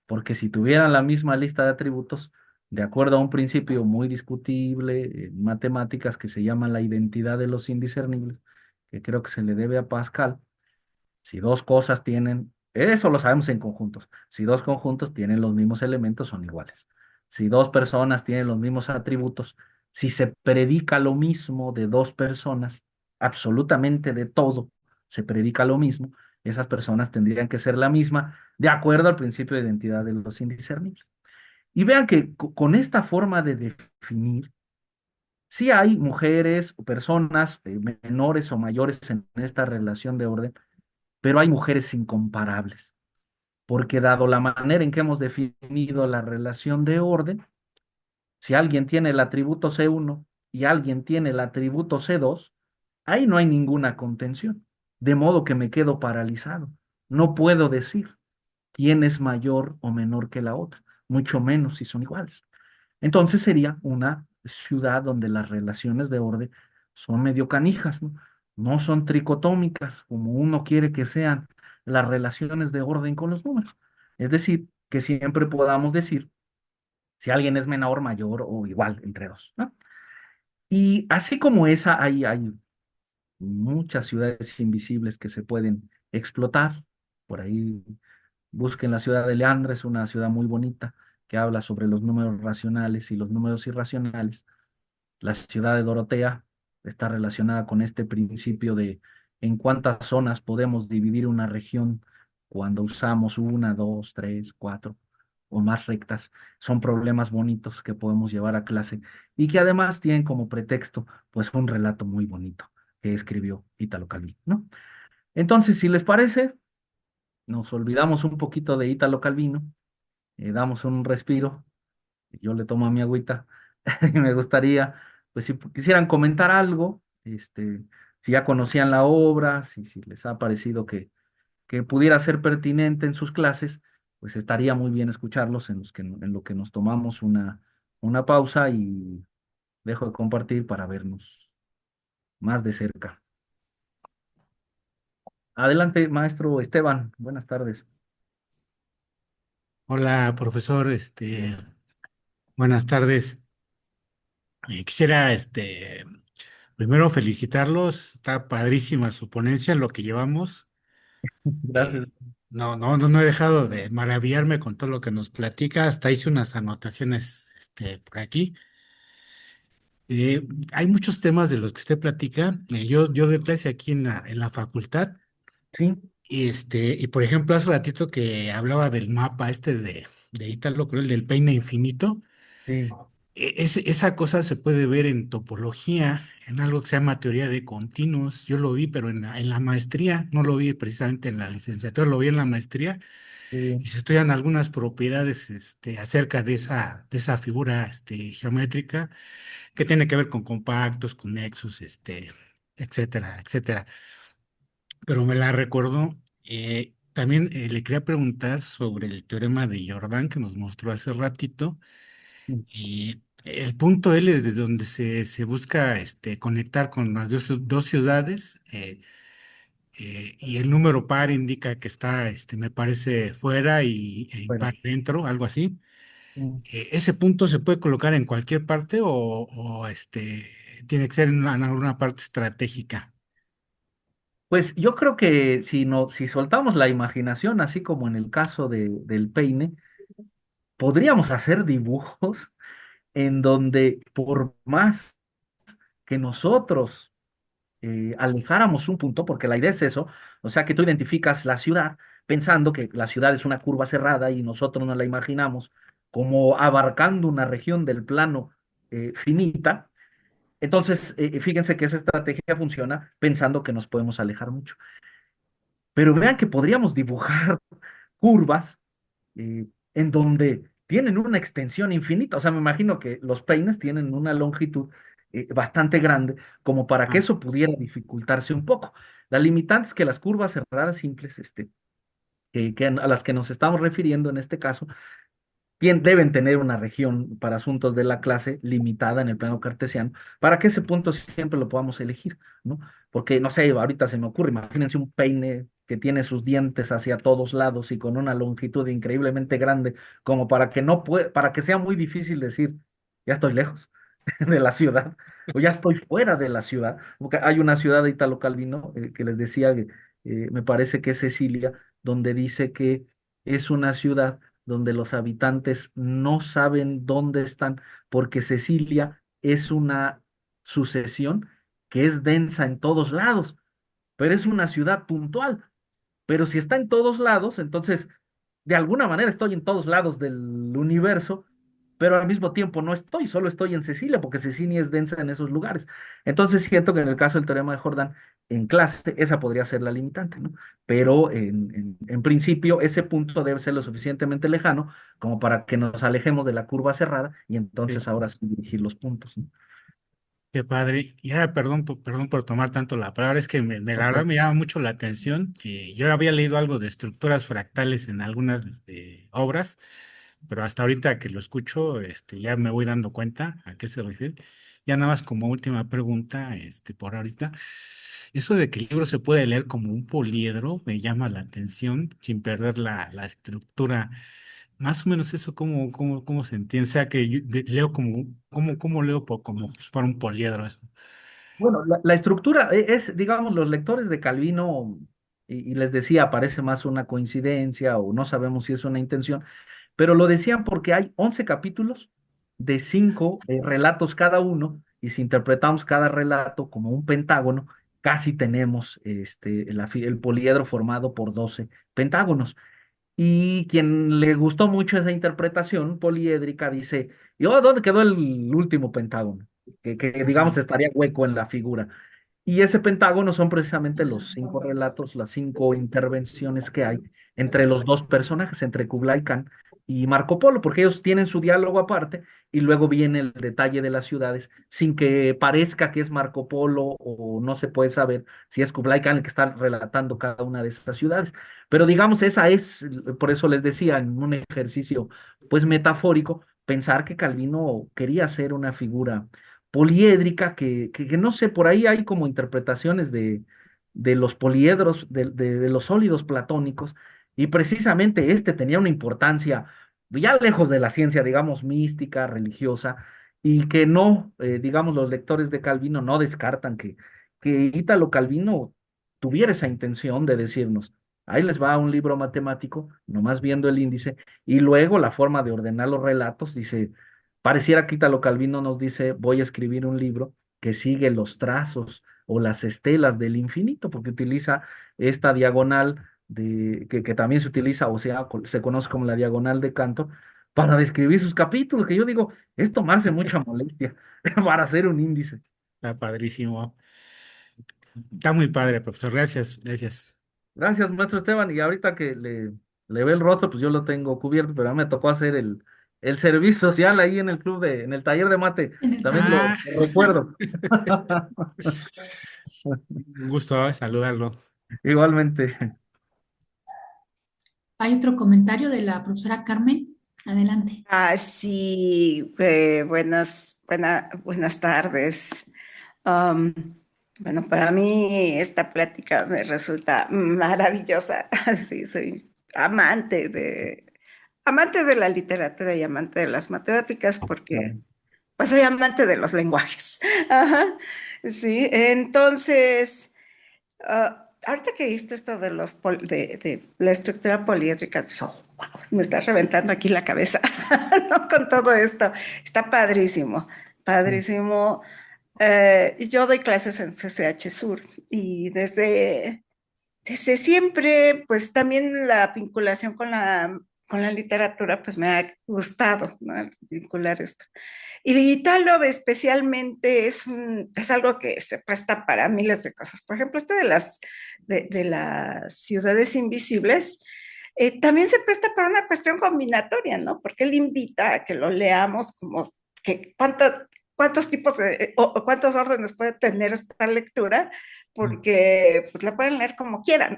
porque si tuvieran la misma lista de atributos, de acuerdo a un principio muy discutible en matemáticas que se llama la identidad de los indiscernibles, que creo que se le debe a Pascal, si dos cosas tienen, eso lo sabemos en conjuntos, si dos conjuntos tienen los mismos elementos, son iguales. Si dos personas tienen los mismos atributos, si se predica lo mismo de dos personas, absolutamente de todo, se predica lo mismo, esas personas tendrían que ser la misma, de acuerdo al principio de identidad de los indiscernibles. Y vean que con esta forma de definir, sí hay mujeres o personas menores o mayores en esta relación de orden, pero hay mujeres incomparables, porque dado la manera en que hemos definido la relación de orden, si alguien tiene el atributo C1 y alguien tiene el atributo C2, ahí no hay ninguna contención, de modo que me quedo paralizado. No puedo decir quién es mayor o menor que la otra, mucho menos si son iguales. Entonces sería una ciudad donde las relaciones de orden son medio canijas, ¿no? No son tricotómicas, como uno quiere que sean las relaciones de orden con los números. Es decir, que siempre podamos decir si alguien es menor, mayor o igual entre dos, ¿no? Y así como esa, hay muchas ciudades invisibles que se pueden explotar. Por ahí busquen la ciudad de Leandra, es una ciudad muy bonita que habla sobre los números racionales y los números irracionales. La ciudad de Dorotea está relacionada con este principio de en cuántas zonas podemos dividir una región cuando usamos una, dos, tres, cuatro o más rectas. Son problemas bonitos que podemos llevar a clase y que además tienen como pretexto pues un relato muy bonito que escribió Italo Calvino, ¿no? Entonces, si les parece, nos olvidamos un poquito de Italo Calvino, damos un respiro, yo le tomo a mi agüita y me gustaría, pues si quisieran comentar algo, si ya conocían la obra, si les ha parecido que pudiera ser pertinente en sus clases, pues estaría muy bien escucharlos en lo que nos tomamos una pausa y dejo de compartir para vernos más de cerca. Adelante, maestro Esteban, buenas tardes. Hola, profesor, buenas tardes. Quisiera, primero felicitarlos. Está padrísima su ponencia, lo que llevamos. Gracias. Eh, no he dejado de maravillarme con todo lo que nos platica. Hasta hice unas anotaciones, por aquí. Hay muchos temas de los que usted platica. Yo doy clase aquí en la facultad. Sí, Y por ejemplo, hace ratito que hablaba del mapa de Ítalo, creo, el del peine infinito. sí, Esa cosa se puede ver en topología, en algo que se llama teoría de continuos. Yo lo vi, pero en la maestría, no lo vi precisamente en la licenciatura, lo vi en la maestría, y sí. se estudian algunas propiedades acerca de esa figura geométrica que tiene que ver con compactos, con nexos, etcétera, etcétera. Pero me la recordó. También le quería preguntar sobre el teorema de Jordan que nos mostró hace ratito. Sí. Y el punto L desde donde se busca conectar con las dos ciudades, y el número par indica que está, me parece, fuera y Bueno, impar dentro, algo así. mm, ¿Ese punto se puede colocar en cualquier parte o tiene que ser en alguna parte estratégica? pues yo creo que si no, si soltamos la imaginación, así como en el caso del peine, podríamos hacer dibujos en donde por más que nosotros alejáramos un punto, porque la idea es eso, o sea que tú identificas la ciudad pensando que la ciudad es una curva cerrada y nosotros nos la imaginamos como abarcando una región del plano finita. Entonces, fíjense que esa estrategia funciona pensando que nos podemos alejar mucho. Pero vean que podríamos dibujar curvas en donde tienen una extensión infinita. O sea, me imagino que los peines tienen una longitud bastante grande como para que Ah, eso pudiera dificultarse un poco. La limitante es que las curvas cerradas simples, a las que nos estamos refiriendo en este caso, deben tener una región para asuntos de la clase limitada en el plano cartesiano, para que ese punto siempre lo podamos elegir, ¿no? Porque, no sé, ahorita se me ocurre, imagínense un peine que tiene sus dientes hacia todos lados y con una longitud increíblemente grande, como para que no para que sea muy difícil decir, ya estoy lejos de la ciudad, o ya estoy fuera de la ciudad, porque hay una ciudad de Italo Calvino, que les decía, me parece que es Sicilia, donde dice que es una ciudad donde los habitantes no saben dónde están, porque Cecilia es una sucesión que es densa en todos lados, pero es una ciudad puntual. Pero si está en todos lados, entonces de alguna manera estoy en todos lados del universo, pero al mismo tiempo no estoy, solo estoy en Cecilia, porque Cecilia es densa en esos lugares. Entonces siento que en el caso del teorema de Jordan, en clase, esa podría ser la limitante, ¿no? Pero en principio, ese punto debe ser lo suficientemente lejano como para que nos alejemos de la curva cerrada y Sí. entonces ahora sí dirigir los puntos, ¿no? Qué padre. Ya, perdón por tomar tanto la palabra, es que la verdad me Perfecto. llama mucho la atención. Yo había leído algo de estructuras fractales en algunas obras, pero hasta ahorita que lo escucho, ya me voy dando cuenta a qué se refiere. Ya nada más como última pregunta, por ahorita, eso de que el libro se puede leer como un poliedro me llama la atención sin perder la estructura. Más o menos eso, ¿cómo se entiende? O sea, que yo leo ¿cómo leo como si fuera un poliedro eso? Bueno, la estructura es, digamos, los lectores de Calvino, y les decía, parece más una coincidencia o no sabemos si es una intención, pero lo decían porque hay 11 capítulos de 5 relatos cada uno, y si interpretamos cada relato como un pentágono, casi tenemos el poliedro formado por 12 pentágonos. Y quien le gustó mucho esa interpretación poliédrica dice, ¿y oh, dónde quedó el último pentágono? Que digamos Ajá. estaría hueco en la figura. Y ese pentágono son precisamente los 5 relatos, las 5 intervenciones que hay entre los dos personajes, entre Kublai Khan y Marco Polo, porque ellos tienen su diálogo aparte y luego viene el detalle de las ciudades, sin que parezca que es Marco Polo o no se puede saber si es Kublai Khan el que está relatando cada una de estas ciudades. Pero digamos, esa es, por eso les decía, en un ejercicio pues metafórico, pensar que Calvino quería ser una figura poliédrica, que no sé, por ahí hay como interpretaciones de los poliedros, de los sólidos platónicos, y precisamente este tenía una importancia ya lejos de la ciencia, digamos, mística, religiosa, y que no, digamos, los lectores de Calvino no descartan que Ítalo Calvino tuviera esa intención de decirnos, ahí les va un libro matemático, nomás viendo el índice, y luego la forma de ordenar los relatos, dice, pareciera que Italo Calvino nos dice, voy a escribir un libro que sigue los trazos o las estelas del infinito, porque utiliza esta diagonal que también se utiliza, o sea, se conoce como la diagonal de Cantor, para describir sus capítulos, que yo digo, es tomarse mucha molestia para hacer un índice. Está padrísimo. Está muy padre, profesor. Gracias, gracias. Gracias, maestro Esteban, y ahorita que le ve el rostro, pues yo lo tengo cubierto, pero a mí me tocó hacer el servicio social ahí en el en el taller de mate, En el también taller. Ah, lo recuerdo. un gusto saludarlo. Igualmente. Hay otro comentario de la profesora Carmen. Adelante. Sí, buenas tardes. Am, bueno, para mí esta plática me resulta maravillosa. Sí, soy amante de la literatura y amante de las matemáticas porque pues soy amante de los lenguajes. Ajá, sí, entonces, ahorita que viste esto de de la estructura poliédrica, dije, "Oh, wow, me está reventando aquí la cabeza, ¿no? Con todo esto. Está padrísimo, padrísimo. Yo doy clases en CCH Sur y desde siempre, pues también la vinculación con con la literatura, pues me ha gustado, ¿no? Vincular esto. Y Italo especialmente es algo que se presta para miles de cosas. Por ejemplo, este de las ciudades invisibles, también se presta para una cuestión combinatoria, ¿no? Porque él invita a que lo leamos como que cuántos tipos o cuántos órdenes puede tener esta lectura, porque pues la pueden leer como quieran,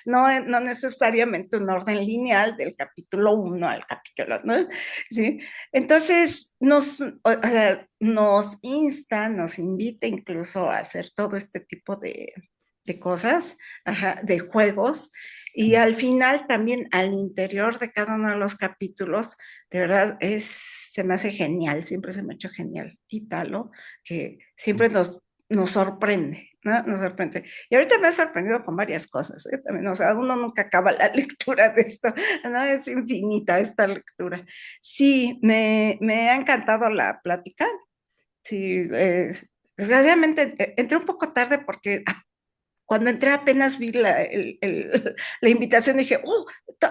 no necesariamente un orden lineal del capítulo uno al capítulo, ¿no? ¿Sí? Entonces nos insta, nos invita incluso a hacer todo este tipo de cosas, ajá, de juegos, y al final también al interior de cada uno de los capítulos, de verdad se me hace genial, siempre se me ha hecho genial Italo, que siempre nos sorprende, ¿no? Nos sorprende. Y ahorita me ha sorprendido con varias cosas, ¿eh? También, o sea, uno nunca acaba la lectura de esto, ¿no? Es infinita esta lectura. Sí, me ha encantado la plática. Sí, desgraciadamente entré un poco tarde porque cuando entré apenas vi la invitación y dije, oh,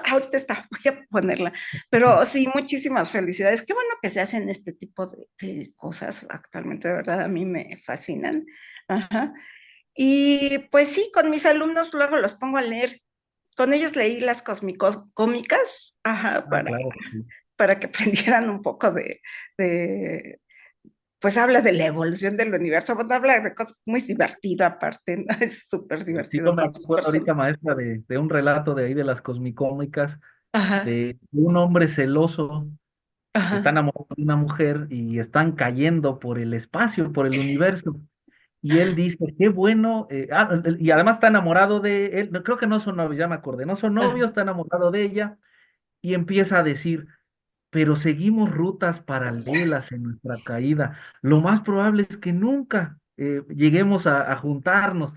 ahorita está, voy a ponerla. Pero sí, muchísimas felicidades. Qué bueno que se hacen este tipo de cosas actualmente, de verdad, a mí me fascinan. Ajá. Y pues sí, con mis alumnos luego los pongo a leer. Con ellos leí las cósmicos cómicas, ajá, Ah, claro, sí. para que aprendieran un poco de, pues habla de la evolución del universo, bueno, habla de cosas muy divertidas aparte, ¿no? Es súper Sí, yo divertido me con sus acuerdo ahorita, personajes. maestra, de un relato de ahí de las cosmicómicas, Ajá, de un hombre celoso que está ajá. enamorado de una mujer y están cayendo por el espacio, por el universo. Y él dice, qué bueno, y además está enamorado de él, no, creo que no son novios, ya me acordé, no son Ajá. novios, está enamorado de ella, y empieza a decir, pero seguimos rutas paralelas en nuestra caída. Lo más probable es que nunca lleguemos a juntarnos.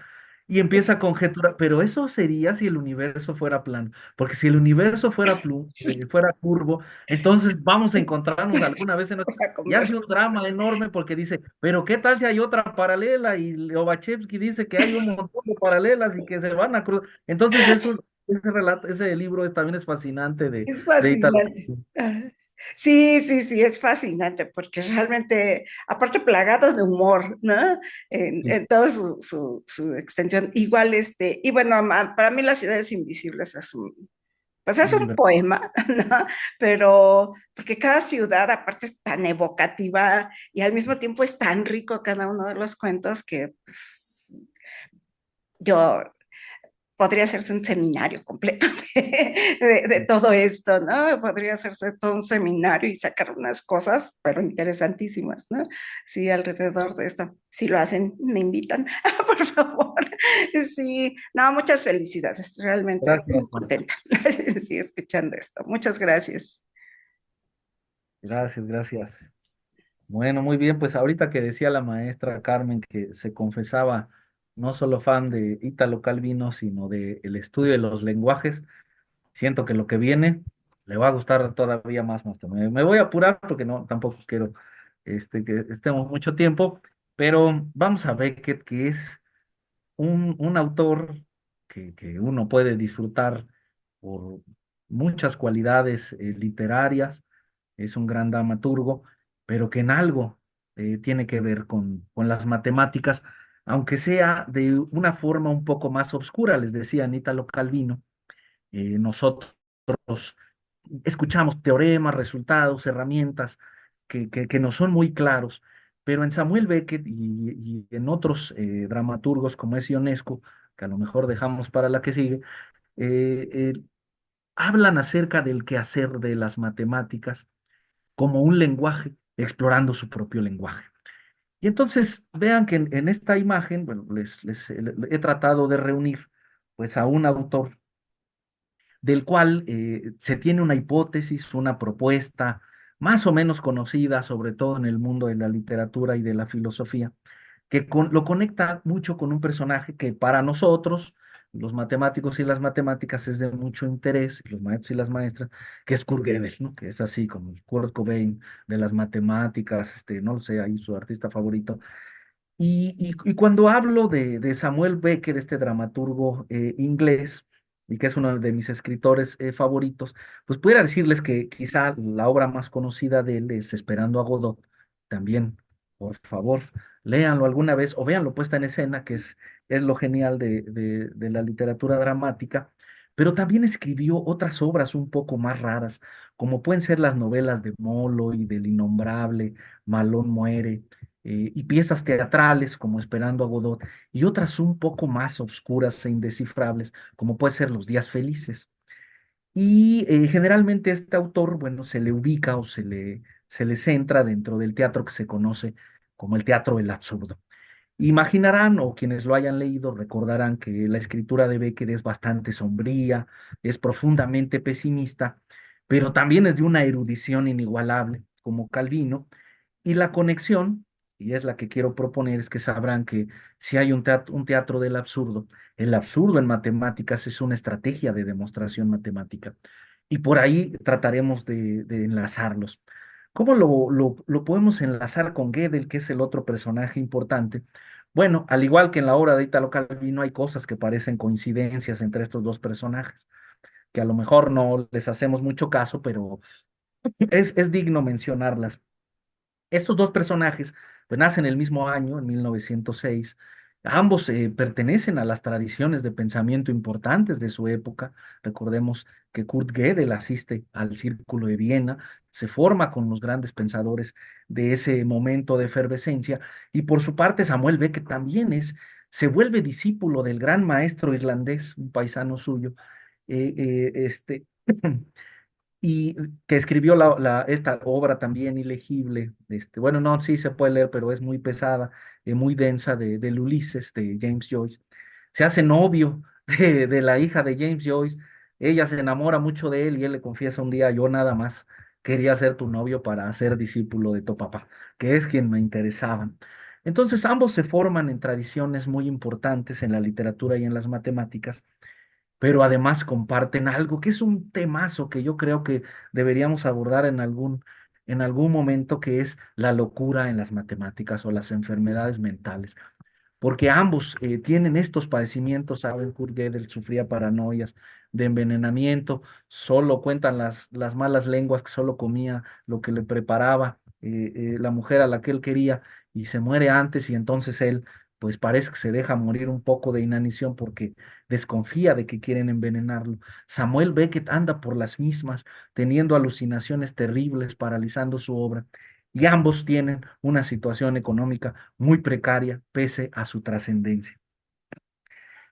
Y empieza a conjeturar, pero eso sería si el universo fuera plano, porque si el universo fuera, Sí, fuera curvo, entonces vamos a encontrarnos alguna vez para y hace comer. un drama enorme porque dice, pero ¿qué tal si hay otra paralela? Y Lobachevsky dice que hay un montón de paralelas y que se van a cruzar. Entonces ese relato, ese libro también es fascinante Es de Italo. fascinante. Ajá. Sí, sí, sí, es fascinante porque realmente, aparte plagado de humor, ¿no? Sí, En toda su extensión. Igual, y bueno, para mí Las ciudades invisibles pues es un un libro. poema, ¿no? Pero porque cada ciudad aparte es tan evocativa y al mismo tiempo es tan rico cada uno de los cuentos que pues, yo podría hacerse un seminario completo de todo esto, ¿no? Podría hacerse todo un seminario y sacar unas cosas, pero interesantísimas, ¿no? Sí, alrededor de esto. Si lo hacen, me invitan, por favor. Sí, no, muchas felicidades. Realmente estoy Gracias, muy contenta, sí, escuchando esto. Muchas gracias. gracias, gracias. Bueno, muy bien, pues ahorita que decía la maestra Carmen que se confesaba no solo fan de Italo Calvino, sino de el estudio de los lenguajes, siento que lo que viene le va a gustar todavía más, maestra. Me voy a apurar porque no, tampoco quiero que estemos mucho tiempo, pero vamos a ver que es un autor que uno puede disfrutar por muchas cualidades literarias, es un gran dramaturgo, pero que en algo tiene que ver con las matemáticas, aunque sea de una forma un poco más oscura, les decía Italo Calvino. Nosotros escuchamos teoremas, resultados, herramientas que nos son muy claros, pero en Samuel Beckett y en otros dramaturgos como es Ionesco, que a lo mejor dejamos para la que sigue, eh, eh, hablan acerca del quehacer de las matemáticas como un lenguaje, explorando su propio lenguaje. Y entonces vean que en esta imagen, bueno, les he tratado de reunir pues a un autor del cual se tiene una hipótesis, una propuesta más o menos conocida, sobre todo en el mundo de la literatura y de la filosofía, que lo conecta mucho con un personaje que para nosotros, los matemáticos y las matemáticas, es de mucho interés, y los maestros y las maestras, que es Kurt Gödel, ¿no? Que es así como el Kurt Cobain de las matemáticas, no lo sé, ahí su artista favorito. Y cuando hablo de Samuel Beckett, este dramaturgo inglés, y que es uno de mis escritores favoritos, pues pudiera decirles que quizá la obra más conocida de él es Esperando a Godot. También, por favor, léanlo alguna vez o véanlo puesta en escena, que es lo genial de la literatura dramática. Pero también escribió otras obras un poco más raras, como pueden ser las novelas de Molo y del Innombrable, Malón muere, y piezas teatrales como Esperando a Godot, y otras un poco más obscuras e indescifrables, como puede ser Los Días Felices. Y generalmente este autor, bueno, se le ubica o se le centra dentro del teatro que se conoce como el teatro del absurdo. Imaginarán, o quienes lo hayan leído recordarán que la escritura de Beckett es bastante sombría, es profundamente pesimista, pero también es de una erudición inigualable, como Calvino, y la conexión, y es la que quiero proponer, es que sabrán que si hay un teatro del absurdo, el absurdo en matemáticas es una estrategia de demostración matemática, y por ahí trataremos de enlazarlos. ¿Cómo lo podemos enlazar con Gödel, que es el otro personaje importante? Bueno, al igual que en la obra de Italo Calvino, hay cosas que parecen coincidencias entre estos dos personajes, que a lo mejor no les hacemos mucho caso, pero es digno mencionarlas. Estos dos personajes pues, nacen el mismo año, en 1906. Ambos pertenecen a las tradiciones de pensamiento importantes de su época. Recordemos que Kurt Gödel asiste al Círculo de Viena, se forma con los grandes pensadores de ese momento de efervescencia, y por su parte Samuel Beckett también se vuelve discípulo del gran maestro irlandés, un paisano suyo, eh, eh, este, y que escribió esta obra también ilegible. Bueno, no, sí se puede leer, pero es muy pesada, muy densa, del Ulises de James Joyce. Se hace novio de la hija de James Joyce. Ella se enamora mucho de él y él le confiesa un día: yo nada más quería ser tu novio para ser discípulo de tu papá, que es quien me interesaba. Entonces ambos se forman en tradiciones muy importantes en la literatura y en las matemáticas, pero además comparten algo que es un temazo que yo creo que deberíamos abordar en algún momento, que es la locura en las matemáticas o las enfermedades mentales, porque ambos tienen estos padecimientos. Saben, Kurt Gödel sufría paranoias de envenenamiento, solo cuentan las malas lenguas que solo comía lo que le preparaba la mujer a la que él quería, y se muere antes, y entonces él pues parece que se deja morir un poco de inanición porque desconfía de que quieren envenenarlo. Samuel Beckett anda por las mismas, teniendo alucinaciones terribles, paralizando su obra, y ambos tienen una situación económica muy precaria pese a su trascendencia.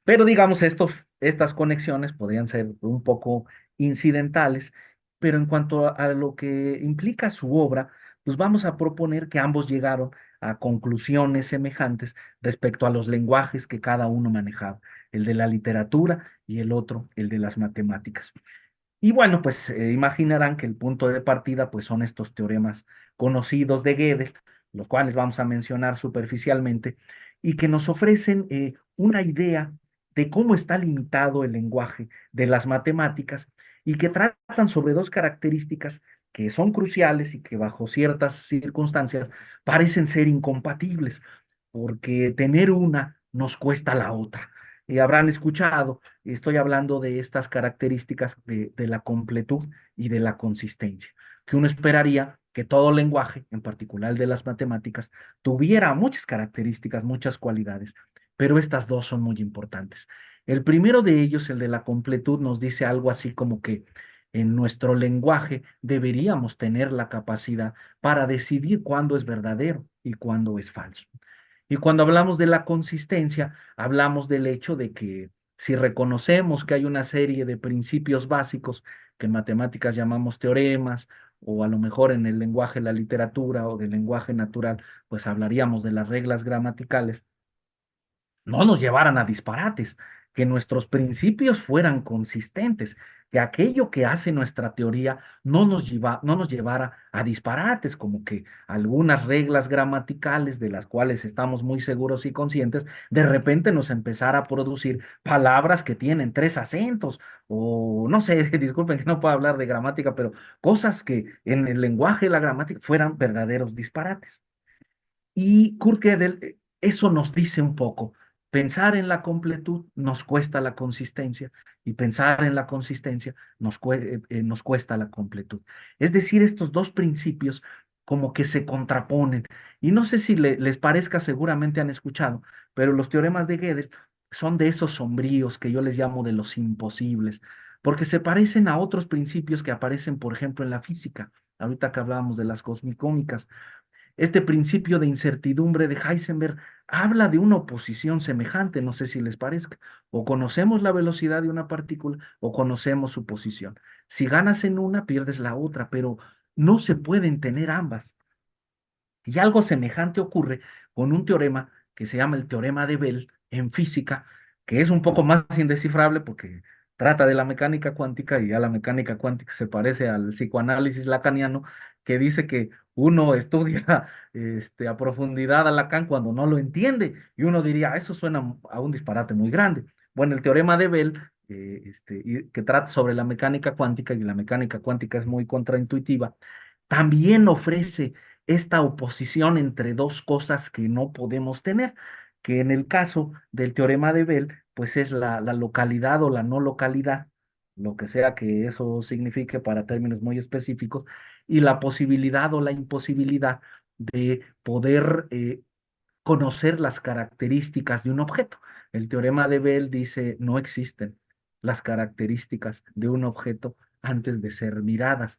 Pero digamos, estas conexiones podrían ser un poco incidentales, pero en cuanto a lo que implica su obra, pues vamos a proponer que ambos llegaron a conclusiones semejantes respecto a los lenguajes que cada uno manejaba, el de la literatura y el otro, el de las matemáticas. Y bueno, pues imaginarán que el punto de partida pues son estos teoremas conocidos de Gödel, los cuales vamos a mencionar superficialmente, y que nos ofrecen una idea de cómo está limitado el lenguaje de las matemáticas, y que tratan sobre dos características que son cruciales y que bajo ciertas circunstancias parecen ser incompatibles, porque tener una nos cuesta la otra. Y habrán escuchado, estoy hablando de estas características de la completud y de la consistencia, que uno esperaría que todo lenguaje, en particular el de las matemáticas, tuviera muchas características, muchas cualidades, pero estas dos son muy importantes. El primero de ellos, el de la completud, nos dice algo así como que en nuestro lenguaje deberíamos tener la capacidad para decidir cuándo es verdadero y cuándo es falso. Y cuando hablamos de la consistencia, hablamos del hecho de que si reconocemos que hay una serie de principios básicos que en matemáticas llamamos teoremas, o a lo mejor en el lenguaje de la literatura o del lenguaje natural, pues hablaríamos de las reglas gramaticales, no nos llevaran a disparates, que nuestros principios fueran consistentes, que aquello que hace nuestra teoría no nos llevara a disparates, como que algunas reglas gramaticales de las cuales estamos muy seguros y conscientes, de repente nos empezara a producir palabras que tienen tres acentos, o no sé, disculpen que no puedo hablar de gramática, pero cosas que en el lenguaje de la gramática fueran verdaderos disparates. Y Kurt Gödel, eso nos dice un poco. Pensar en la completud nos cuesta la consistencia, y pensar en la consistencia nos cuesta la completud. Es decir, estos dos principios como que se contraponen. Y no sé si les parezca, seguramente han escuchado, pero los teoremas de Gödel son de esos sombríos que yo les llamo de los imposibles, porque se parecen a otros principios que aparecen, por ejemplo, en la física. Ahorita que hablábamos de las cosmicónicas, este principio de incertidumbre de Heisenberg habla de una oposición semejante, no sé si les parezca. O conocemos la velocidad de una partícula o conocemos su posición. Si ganas en una, pierdes la otra, pero no se pueden tener ambas. Y algo semejante ocurre con un teorema que se llama el teorema de Bell en física, que es un poco más indescifrable porque trata de la mecánica cuántica, y ya la mecánica cuántica se parece al psicoanálisis lacaniano, que dice que uno estudia a profundidad a Lacan cuando no lo entiende, y uno diría: "Ah, eso suena a un disparate muy grande". Bueno, el teorema de Bell, que trata sobre la mecánica cuántica, y la mecánica cuántica es muy contraintuitiva, también ofrece esta oposición entre dos cosas que no podemos tener, que en el caso del teorema de Bell, pues es la localidad o la no localidad, lo que sea que eso signifique para términos muy específicos, y la posibilidad o la imposibilidad de poder conocer las características de un objeto. El teorema de Bell dice no existen las características de un objeto antes de ser miradas.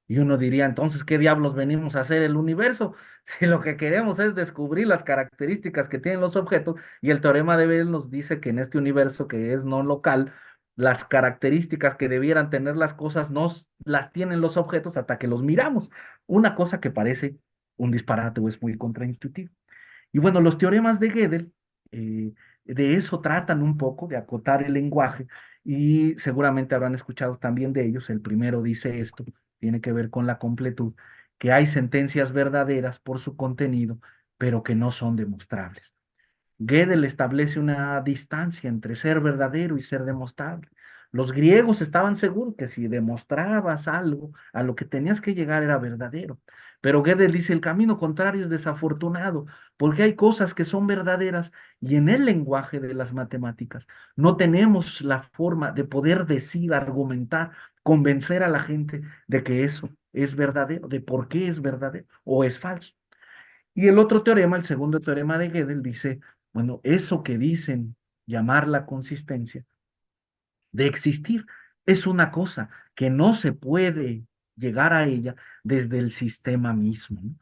Y uno diría, entonces, ¿qué diablos venimos a hacer el universo? Si lo que queremos es descubrir las características que tienen los objetos, y el teorema de Bell nos dice que en este universo que es no local, las características que debieran tener las cosas no las tienen los objetos hasta que los miramos. Una cosa que parece un disparate o es muy contraintuitivo. Y bueno, los teoremas de Gödel de eso tratan un poco, de acotar el lenguaje, y seguramente habrán escuchado también de ellos. El primero dice esto, tiene que ver con la completud, que hay sentencias verdaderas por su contenido, pero que no son demostrables. Gödel establece una distancia entre ser verdadero y ser demostrable. Los griegos estaban seguros que si demostrabas algo, a lo que tenías que llegar era verdadero. Pero Gödel dice el camino contrario es desafortunado, porque hay cosas que son verdaderas y en el lenguaje de las matemáticas no tenemos la forma de poder decir, argumentar, convencer a la gente de que eso es verdadero, de por qué es verdadero o es falso. Y el otro teorema, el segundo teorema de Gödel, dice, bueno, eso que dicen llamar la consistencia de existir es una cosa que no se puede llegar a ella desde el sistema mismo, ¿no?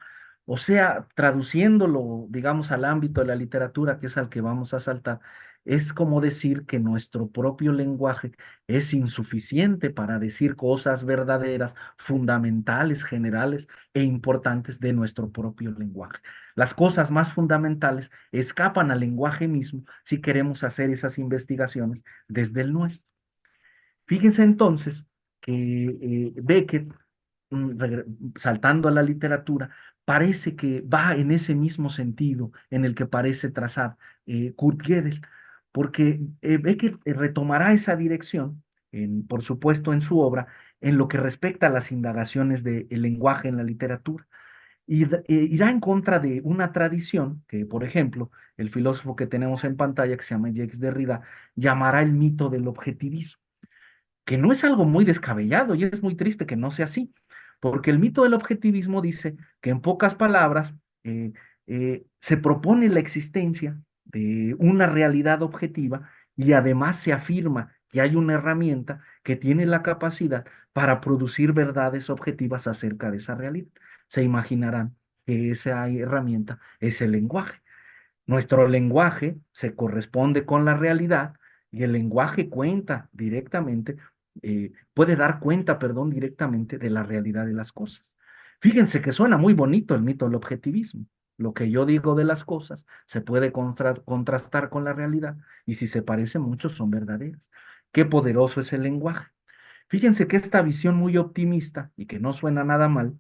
O sea, traduciéndolo, digamos, al ámbito de la literatura, que es al que vamos a saltar, es como decir que nuestro propio lenguaje es insuficiente para decir cosas verdaderas, fundamentales, generales e importantes de nuestro propio lenguaje. Las cosas más fundamentales escapan al lenguaje mismo si queremos hacer esas investigaciones desde el nuestro. Fíjense entonces que Beckett, saltando a la literatura, parece que va en ese mismo sentido en el que parece trazar Kurt Gödel, porque Beckett retomará esa dirección, por supuesto, en su obra, en lo que respecta a las indagaciones del lenguaje en la literatura. Y irá en contra de una tradición que, por ejemplo, el filósofo que tenemos en pantalla, que se llama Jacques Derrida, llamará el mito del objetivismo, que no es algo muy descabellado y es muy triste que no sea así, porque el mito del objetivismo dice que en pocas palabras eh, se propone la existencia de una realidad objetiva y además se afirma que hay una herramienta que tiene la capacidad para producir verdades objetivas acerca de esa realidad. Se imaginarán que esa herramienta es el lenguaje. Nuestro lenguaje se corresponde con la realidad y el lenguaje cuenta directamente, puede dar cuenta, perdón, directamente de la realidad de las cosas. Fíjense que suena muy bonito el mito del objetivismo. Lo que yo digo de las cosas se puede contrastar con la realidad y si se parecen mucho son verdaderas. Qué poderoso es el lenguaje. Fíjense que esta visión muy optimista y que no suena nada mal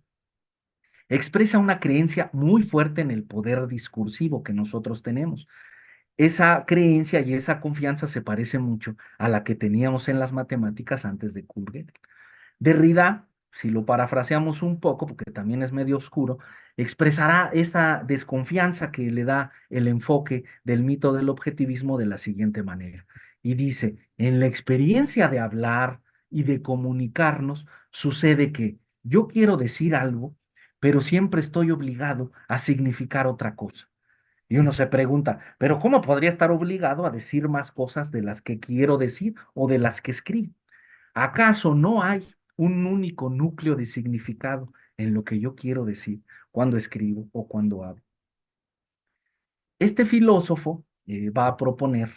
expresa una creencia muy fuerte en el poder discursivo que nosotros tenemos. Esa creencia y esa confianza se parece mucho a la que teníamos en las matemáticas antes de Kurt Gödel. Derrida, si lo parafraseamos un poco, porque también es medio oscuro, expresará esa desconfianza que le da el enfoque del mito del objetivismo de la siguiente manera. Y dice, en la experiencia de hablar y de comunicarnos, sucede que yo quiero decir algo, pero siempre estoy obligado a significar otra cosa. Y uno se pregunta, pero ¿cómo podría estar obligado a decir más cosas de las que quiero decir o de las que escribo? ¿Acaso no hay un único núcleo de significado en lo que yo quiero decir cuando escribo o cuando hablo? Este filósofo va a proponer,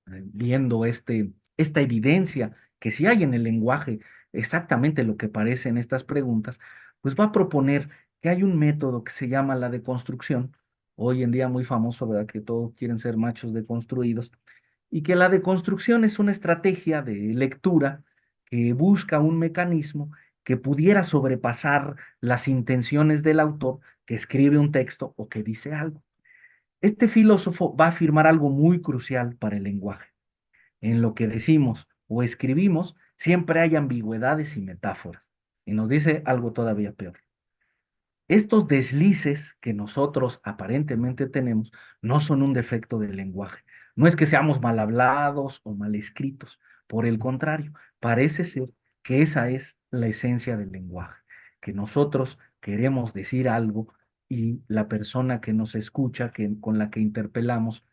viendo esta evidencia que si hay en el lenguaje exactamente lo que parece en estas preguntas, pues va a proponer que hay un método que se llama la deconstrucción, hoy en día muy famoso, ¿verdad? Que todos quieren ser machos deconstruidos, y que la deconstrucción es una estrategia de lectura que busca un mecanismo que pudiera sobrepasar las intenciones del autor que escribe un texto o que dice algo. Este filósofo va a afirmar algo muy crucial para el lenguaje. En lo que decimos o escribimos siempre hay ambigüedades y metáforas. Y nos dice algo todavía peor. Estos deslices que nosotros aparentemente tenemos no son un defecto del lenguaje. No es que seamos mal hablados o mal escritos. Por el contrario, parece ser que esa es la esencia del lenguaje, que nosotros queremos decir algo y la persona que nos escucha, con la que interpelamos,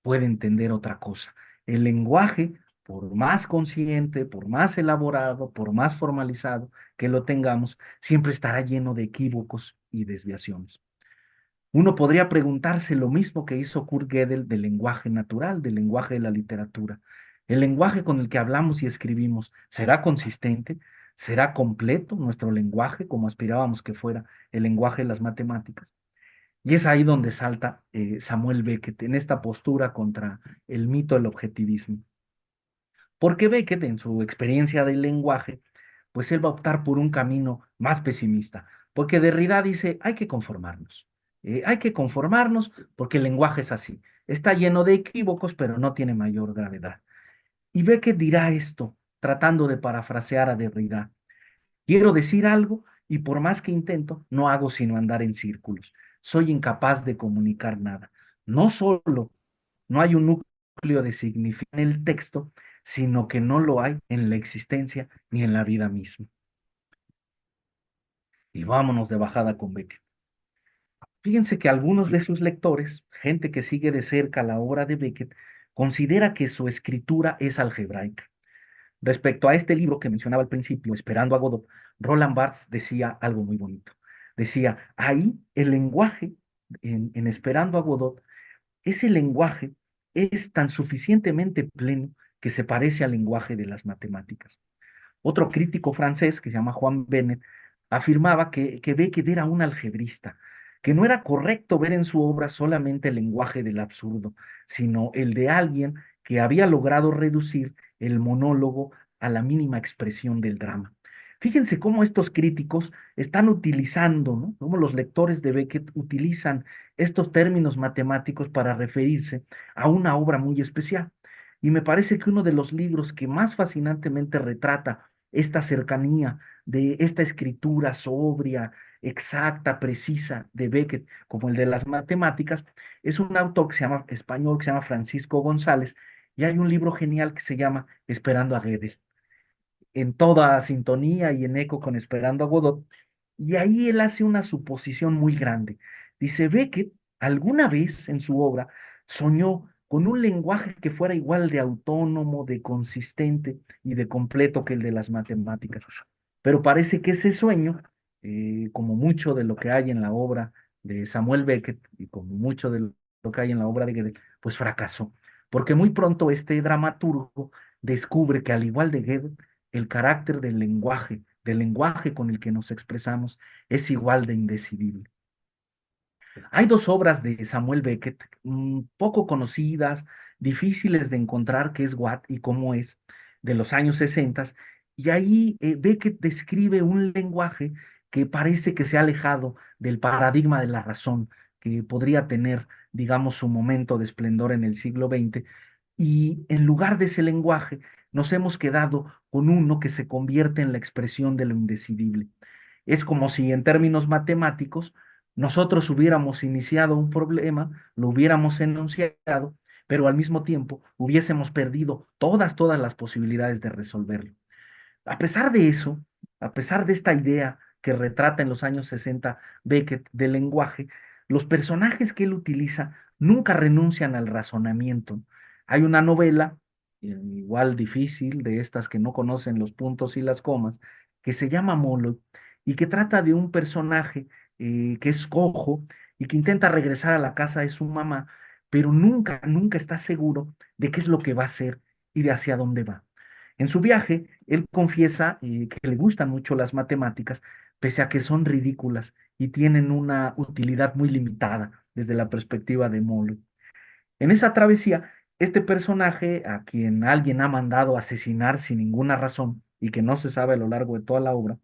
puede entender otra cosa. El lenguaje, por más consciente, por más elaborado, por más formalizado que lo tengamos, siempre estará lleno de equívocos y desviaciones. Uno podría preguntarse lo mismo que hizo Kurt Gödel del lenguaje natural, del lenguaje de la literatura. El lenguaje con el que hablamos y escribimos, ¿será consistente? ¿Será completo nuestro lenguaje como aspirábamos que fuera el lenguaje de las matemáticas? Y es ahí donde salta Samuel Beckett en esta postura contra el mito del objetivismo. Porque Beckett, en su experiencia del lenguaje, pues él va a optar por un camino más pesimista, porque Derrida dice, hay que conformarnos porque el lenguaje es así, está lleno de equívocos, pero no tiene mayor gravedad. Y Beckett dirá esto, tratando de parafrasear a Derrida, quiero decir algo y por más que intento, no hago sino andar en círculos, soy incapaz de comunicar nada. No solo no hay un núcleo de significado en el texto, sino que no lo hay en la existencia ni en la vida misma. Y vámonos de bajada con Beckett. Fíjense que algunos de sus lectores, gente que sigue de cerca la obra de Beckett, considera que su escritura es algebraica. Respecto a este libro que mencionaba al principio, Esperando a Godot, Roland Barthes decía algo muy bonito. Decía, ahí el lenguaje, en Esperando a Godot, ese lenguaje es tan suficientemente pleno que se parece al lenguaje de las matemáticas. Otro crítico francés, que se llama Juan Benet, afirmaba que Beckett era un algebrista, que no era correcto ver en su obra solamente el lenguaje del absurdo, sino el de alguien que había logrado reducir el monólogo a la mínima expresión del drama. Fíjense cómo estos críticos están utilizando, ¿no? Cómo los lectores de Beckett utilizan estos términos matemáticos para referirse a una obra muy especial. Y me parece que uno de los libros que más fascinantemente retrata esta cercanía de esta escritura sobria, exacta, precisa de Beckett, como el de las matemáticas, es un autor que se llama español, que se llama Francisco González, y hay un libro genial que se llama Esperando a Gödel, en toda sintonía y en eco con Esperando a Godot, y ahí él hace una suposición muy grande. Dice, Beckett alguna vez en su obra soñó con un lenguaje que fuera igual de autónomo, de consistente y de completo que el de las matemáticas. Pero parece que ese sueño, como mucho de lo que hay en la obra de Samuel Beckett y como mucho de lo que hay en la obra de Gödel, pues fracasó. Porque muy pronto este dramaturgo descubre que al igual de Gödel, el carácter del lenguaje con el que nos expresamos, es igual de indecidible. Hay dos obras de Samuel Beckett, poco conocidas, difíciles de encontrar, que es What y Cómo es, de los años 60, y ahí Beckett describe un lenguaje que parece que se ha alejado del paradigma de la razón, que podría tener, digamos, su momento de esplendor en el siglo XX, y en lugar de ese lenguaje nos hemos quedado con uno que se convierte en la expresión de lo indecidible. Es como si en términos matemáticos nosotros hubiéramos iniciado un problema, lo hubiéramos enunciado, pero al mismo tiempo hubiésemos perdido todas las posibilidades de resolverlo. A pesar de eso, a pesar de esta idea que retrata en los años 60 Beckett del lenguaje, los personajes que él utiliza nunca renuncian al razonamiento. Hay una novela, igual difícil, de estas que no conocen los puntos y las comas, que se llama Molo y que trata de un personaje que es cojo y que intenta regresar a la casa de su mamá, pero nunca está seguro de qué es lo que va a hacer y de hacia dónde va. En su viaje, él confiesa que le gustan mucho las matemáticas, pese a que son ridículas y tienen una utilidad muy limitada desde la perspectiva de Molo. En esa travesía, este personaje, a quien alguien ha mandado asesinar sin ninguna razón y que no se sabe a lo largo de toda la obra,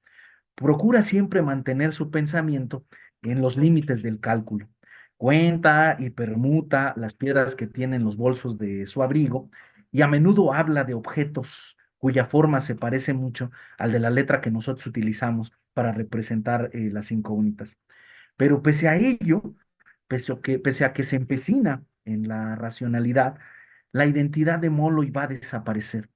procura siempre mantener su pensamiento en los límites del cálculo. Cuenta y permuta las piedras que tiene en los bolsos de su abrigo y a menudo habla de objetos cuya forma se parece mucho al de la letra que nosotros utilizamos para representar las incógnitas. Pero pese a ello, pese a que se empecina en la racionalidad, la identidad de Molloy va a desaparecer.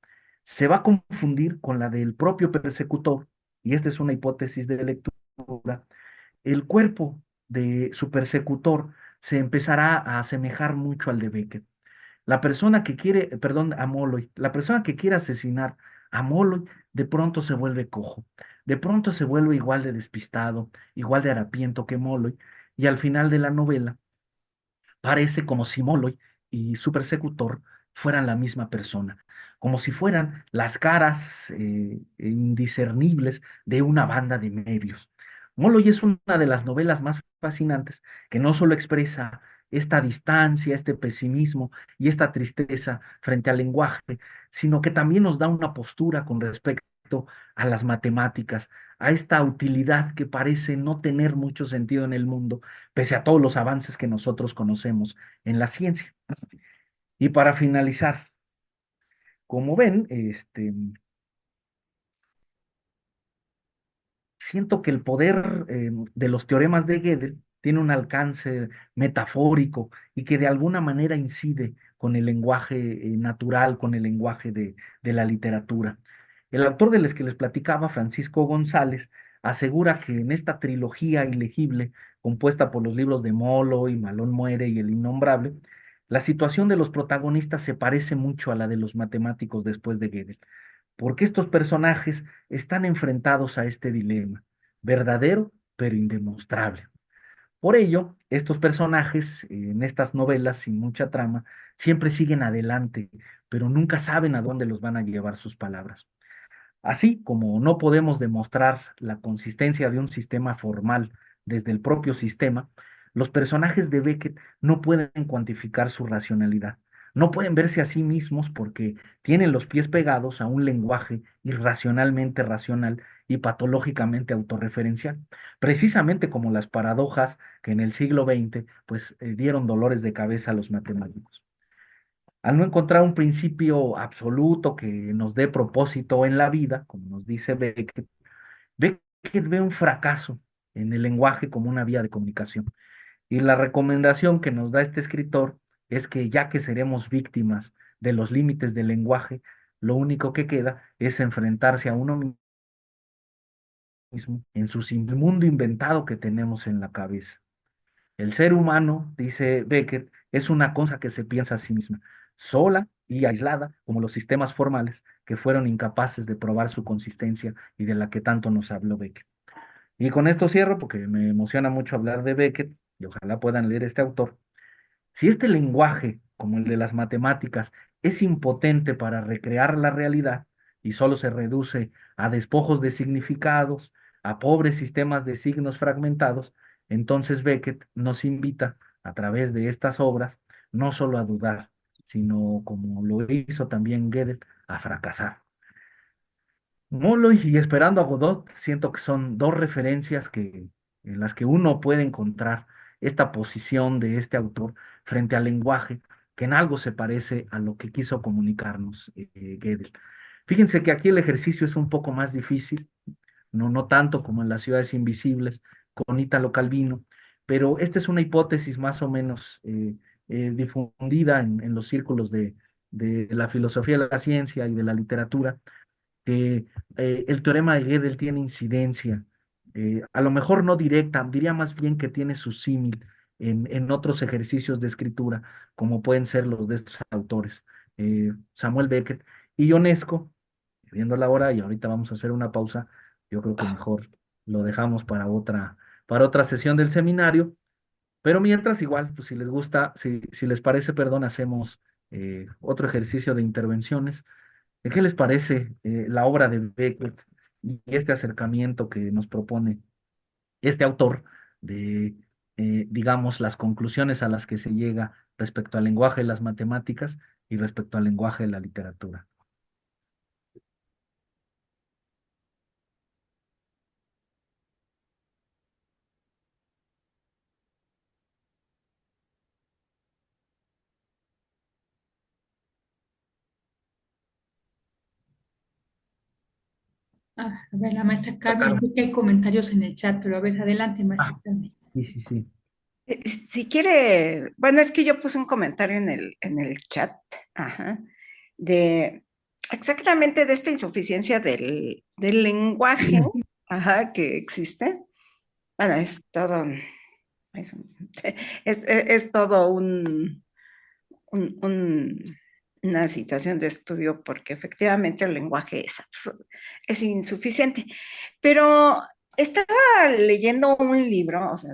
Se va a confundir con la del propio persecutor, y esta es una hipótesis de lectura. El cuerpo de su persecutor se empezará a asemejar mucho al de Beckett. La persona que quiere, perdón, a Molloy, la persona que quiere asesinar a Molloy de pronto se vuelve cojo, de pronto se vuelve igual de despistado, igual de harapiento que Molloy, y al final de la novela parece como si Molloy y su persecutor fueran la misma persona, como si fueran las caras indiscernibles de una banda de medios. Molloy es una de las novelas más fascinantes que no solo expresa esta distancia, este pesimismo y esta tristeza frente al lenguaje, sino que también nos da una postura con respecto a las matemáticas, a esta utilidad que parece no tener mucho sentido en el mundo pese a todos los avances que nosotros conocemos en la ciencia. Y para finalizar, como ven, siento que el poder de los teoremas de Gödel tiene un alcance metafórico y que de alguna manera incide con el lenguaje natural, con el lenguaje de la literatura. El autor del que les platicaba, Francisco González, asegura que en esta trilogía ilegible, compuesta por los libros de Molo y Malón muere y El Innombrable, la situación de los protagonistas se parece mucho a la de los matemáticos después de Gödel, porque estos personajes están enfrentados a este dilema, verdadero pero indemostrable. Por ello, estos personajes en estas novelas sin mucha trama siempre siguen adelante, pero nunca saben a dónde los van a llevar sus palabras. Así como no podemos demostrar la consistencia de un sistema formal desde el propio sistema, los personajes de Beckett no pueden cuantificar su racionalidad. No pueden verse a sí mismos porque tienen los pies pegados a un lenguaje irracionalmente racional y patológicamente autorreferencial, precisamente como las paradojas que en el siglo XX pues dieron dolores de cabeza a los matemáticos. Al no encontrar un principio absoluto que nos dé propósito en la vida, como nos dice Beckett, Beckett ve un fracaso en el lenguaje como una vía de comunicación. Y la recomendación que nos da este escritor es que ya que seremos víctimas de los límites del lenguaje, lo único que queda es enfrentarse a uno mismo en su mundo inventado que tenemos en la cabeza. El ser humano, dice Beckett, es una cosa que se piensa a sí misma, sola y aislada, como los sistemas formales que fueron incapaces de probar su consistencia y de la que tanto nos habló Beckett. Y con esto cierro porque me emociona mucho hablar de Beckett y ojalá puedan leer este autor. Si este lenguaje, como el de las matemáticas, es impotente para recrear la realidad y solo se reduce a despojos de significados, a pobres sistemas de signos fragmentados, entonces Beckett nos invita a través de estas obras no solo a dudar, sino como lo hizo también Gödel, a fracasar. Molloy y Esperando a Godot, siento que son dos referencias en las que uno puede encontrar esta posición de este autor frente al lenguaje, que en algo se parece a lo que quiso comunicarnos Gödel. Fíjense que aquí el ejercicio es un poco más difícil, no tanto como en Las ciudades invisibles con Italo Calvino, pero esta es una hipótesis más o menos difundida en los círculos de la filosofía de la ciencia y de la literatura que el teorema de Gödel tiene incidencia, a lo mejor no directa, diría más bien que tiene su símil en otros ejercicios de escritura, como pueden ser los de estos autores, Samuel Beckett y Ionesco, viendo la hora y ahorita vamos a hacer una pausa, yo creo que mejor lo dejamos para otra sesión del seminario, pero mientras igual, pues si les gusta, si les parece, perdón, hacemos otro ejercicio de intervenciones. ¿Qué les parece la obra de Beckett y este acercamiento que nos propone este autor de, digamos, las conclusiones a las que se llega respecto al lenguaje de las matemáticas y respecto al lenguaje de la literatura? A ver, la maestra Carmen, Carmen. vi que hay comentarios en el chat, pero a ver, adelante, maestra Carmen. Sí, sí, sí. Si quiere, bueno, es que yo puse un comentario en el chat, ajá, de exactamente de esta insuficiencia del lenguaje, ajá, que existe. Bueno, es, es todo un- una situación de estudio porque efectivamente el lenguaje es insuficiente. Pero estaba leyendo un libro, o sea,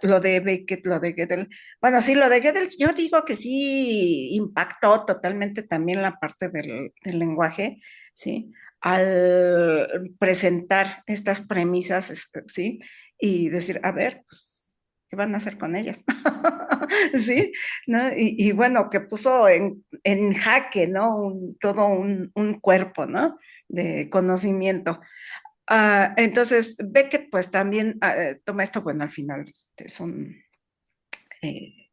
lo de Beckett, lo de Gödel. Bueno, sí, lo de Gödel, yo digo que sí impactó totalmente también la parte del lenguaje, ¿sí? Al presentar estas premisas, ¿sí? Y decir, a ver, pues, ¿qué van a hacer con ellas? ¿Sí? ¿No? Y bueno, que puso en jaque, ¿no? Todo un cuerpo, ¿no? De conocimiento. Entonces, Beckett, pues también toma esto, bueno, al final eh,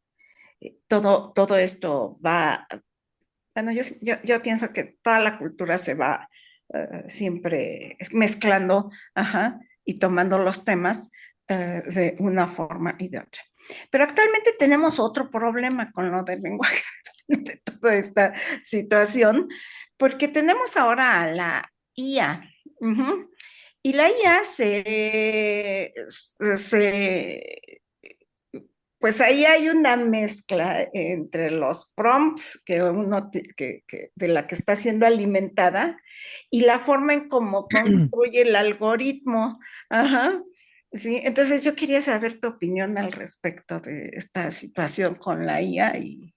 todo esto va, bueno, yo pienso que toda la cultura se va siempre mezclando, ajá, y tomando los temas de una forma y de otra. Pero actualmente tenemos otro problema con lo del lenguaje, de toda esta situación, porque tenemos ahora a la IA. Ujú. Y la IA pues ahí hay una mezcla entre los prompts de la que está siendo alimentada y la forma en cómo construye el algoritmo. Ajá. Sí, entonces yo quería saber tu opinión al respecto de esta situación con la IA y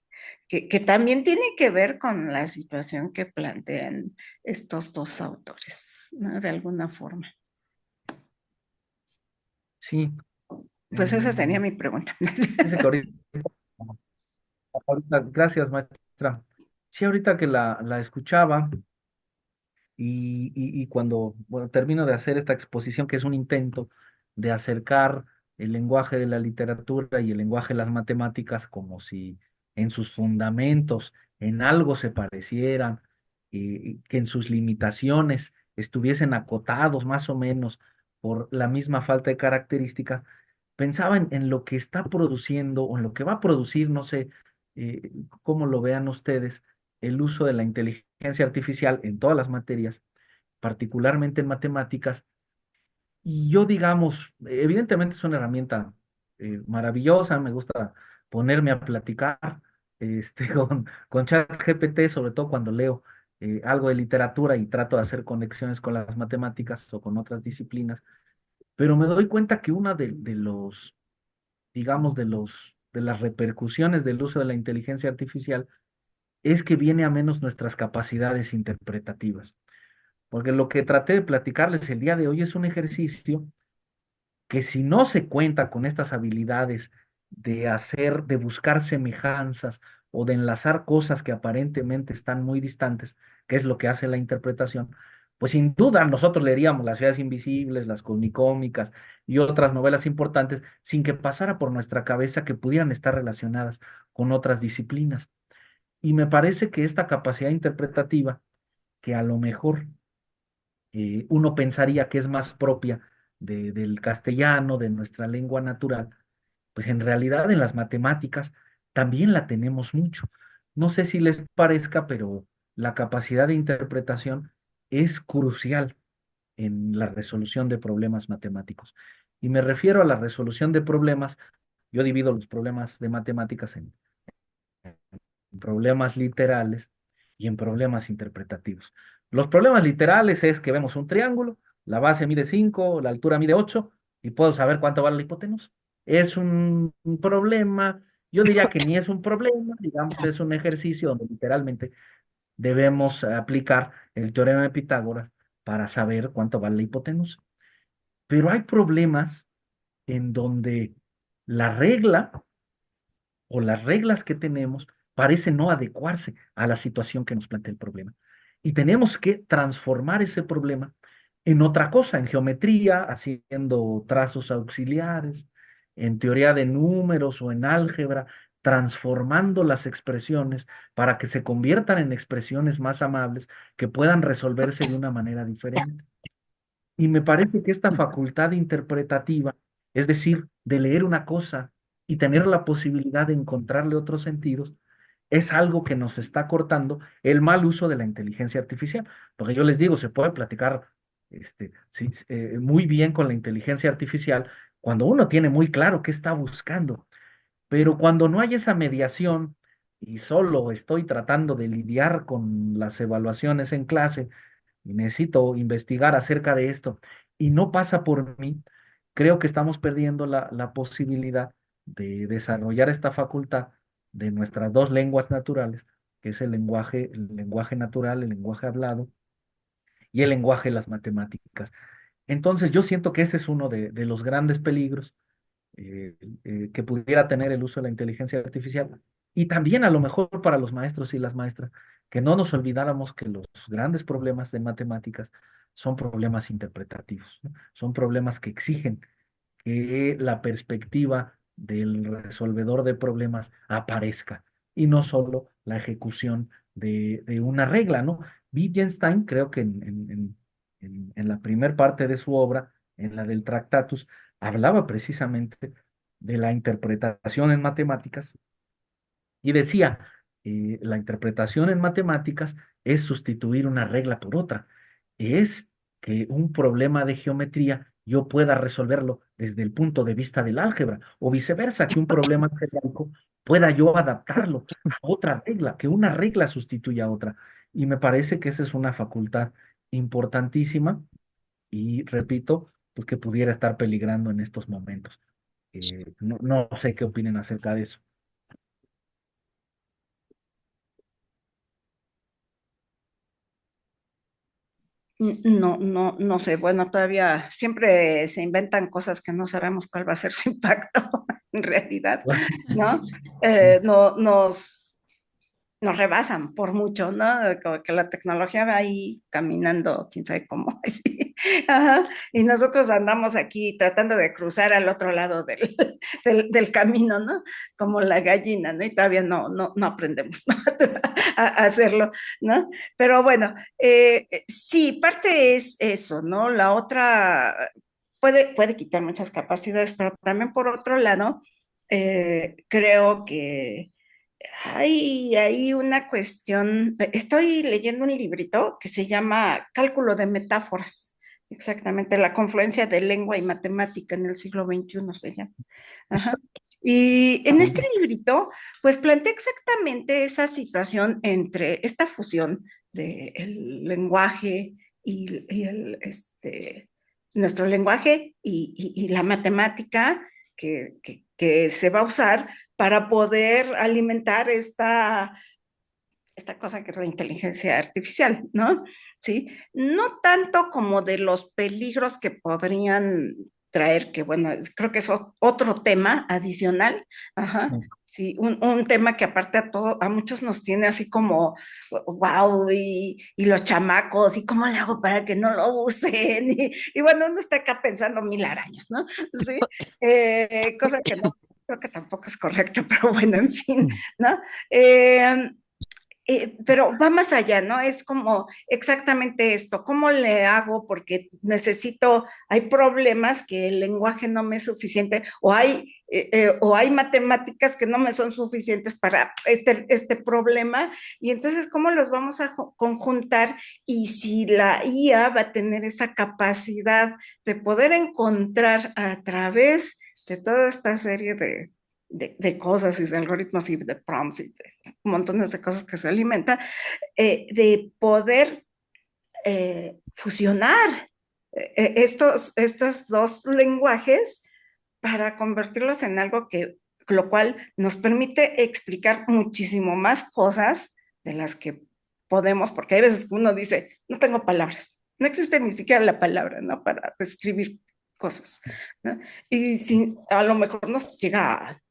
que también tiene que ver con la situación que plantean estos dos autores, ¿no? De alguna forma. Sí, Pues esa sería em, mi pregunta. dice que gracias, maestra. Sí, ahorita que la escuchaba y cuando bueno, termino de hacer esta exposición, que es un intento de acercar el lenguaje de la literatura y el lenguaje de las matemáticas como si en sus fundamentos en algo se parecieran, y que en sus limitaciones estuviesen acotados más o menos por la misma falta de características, pensaba en lo que está produciendo o en lo que va a producir, no sé cómo lo vean ustedes, el uso de la inteligencia artificial en todas las materias, particularmente en matemáticas. Y yo, digamos, evidentemente es una herramienta maravillosa, me gusta ponerme a platicar con ChatGPT, sobre todo cuando leo algo de literatura y trato de hacer conexiones con las matemáticas o con otras disciplinas, pero me doy cuenta que una de los, digamos, de las repercusiones del uso de la inteligencia artificial es que viene a menos nuestras capacidades interpretativas. Porque lo que traté de platicarles el día de hoy es un ejercicio que si no se cuenta con estas habilidades de hacer, de buscar semejanzas o de enlazar cosas que aparentemente están muy distantes, que es lo que hace la interpretación, pues sin duda nosotros leeríamos Las ciudades invisibles, las Cómicas y otras novelas importantes sin que pasara por nuestra cabeza que pudieran estar relacionadas con otras disciplinas. Y me parece que esta capacidad interpretativa, que a lo mejor uno pensaría que es más propia del castellano, de nuestra lengua natural, pues en realidad en las matemáticas también la tenemos mucho. No sé si les parezca, pero la capacidad de interpretación es crucial en la resolución de problemas matemáticos. Y me refiero a la resolución de problemas, yo divido los problemas de matemáticas en problemas literales y en problemas interpretativos. Los problemas literales es que vemos un triángulo, la base mide 5, la altura mide 8 y puedo saber cuánto vale la hipotenusa. Es un problema, yo diría que ni es un problema, digamos, es un ejercicio donde literalmente debemos aplicar el teorema de Pitágoras para saber cuánto vale la hipotenusa. Pero hay problemas en donde la regla o las reglas que tenemos parecen no adecuarse a la situación que nos plantea el problema. Y tenemos que transformar ese problema en otra cosa, en geometría, haciendo trazos auxiliares, en teoría de números o en álgebra, transformando las expresiones para que se conviertan en expresiones más amables que puedan resolverse de una manera diferente. Y me parece que esta facultad interpretativa es decir, de leer una cosa y tener la posibilidad de encontrarle otros sentidos, es algo que nos está cortando el mal uso de la inteligencia artificial. Porque yo les digo, se puede platicar sí, muy bien con la inteligencia artificial cuando uno tiene muy claro qué está buscando, pero cuando no hay esa mediación y solo estoy tratando de lidiar con las evaluaciones en clase y necesito investigar acerca de esto y no pasa por mí, creo que estamos perdiendo la posibilidad de desarrollar esta facultad de nuestras dos lenguas naturales, que es el lenguaje natural, el lenguaje hablado y el lenguaje de las matemáticas. Entonces yo siento que ese es uno de los grandes peligros que pudiera tener el uso de la inteligencia artificial y también a lo mejor para los maestros y las maestras, que no nos olvidáramos que los grandes problemas de matemáticas son problemas interpretativos, ¿no? Son problemas que exigen que la perspectiva del resolvedor de problemas aparezca y no solo la ejecución de una regla, ¿no? Wittgenstein, creo que en la primer parte de su obra, en la del Tractatus, hablaba precisamente de la interpretación en matemáticas y decía, la interpretación en matemáticas es sustituir una regla por otra, es que un problema de geometría yo pueda resolverlo desde el punto de vista del álgebra, o viceversa, que un problema álgebrico pueda yo adaptarlo a otra regla, que una regla sustituya a otra. Y me parece que esa es una facultad importantísima y, repito, pues que pudiera estar peligrando en estos momentos. No sé qué opinen acerca de eso. No sé, bueno, todavía siempre se inventan cosas que no sabemos cuál va a ser su impacto en realidad, ¿no? Sí. No, nos rebasan por mucho, ¿no? Como que la tecnología va ahí caminando, quién sabe cómo, así. Ajá. Y nosotros andamos aquí tratando de cruzar al otro lado del camino, ¿no? Como la gallina, ¿no? Y todavía no aprendemos, ¿no? a hacerlo, ¿no? Pero bueno, sí, parte es eso, ¿no? La otra puede quitar muchas capacidades, pero también por otro lado, creo que hay una cuestión, estoy leyendo un librito que se llama Cálculo de Metáforas, exactamente, la confluencia de lengua y matemática en el siglo XXI se llama. Ajá. Y en este librito, pues plantea exactamente esa situación entre esta fusión del lenguaje y nuestro lenguaje y la matemática que se va a usar para poder alimentar esta cosa que es la inteligencia artificial, ¿no? Sí, no tanto como de los peligros que podrían traer, que bueno, creo que es otro tema adicional, ajá, sí, un tema que aparte a muchos nos tiene así como, wow, y los chamacos, y cómo le hago para que no lo usen, y bueno, uno está acá pensando mil arañas, ¿no? Sí, cosa que no, creo que tampoco es correcto, pero bueno, en fin, ¿no? Eh, pero va más allá, ¿no? Es como exactamente esto, ¿cómo le hago? Porque hay problemas que el lenguaje no me es suficiente, o hay matemáticas que no me son suficientes para este problema, y entonces, ¿cómo los vamos a conjuntar? Y si la IA va a tener esa capacidad de poder encontrar a través de toda esta serie de cosas y de algoritmos y de prompts y de montones de cosas que se alimentan, de poder fusionar estos dos lenguajes para convertirlos en algo lo cual nos permite explicar muchísimo más cosas de las que podemos, porque hay veces que uno dice, no tengo palabras, no existe ni siquiera la palabra, ¿no? Para describir cosas, ¿no? Y si a lo mejor nos llega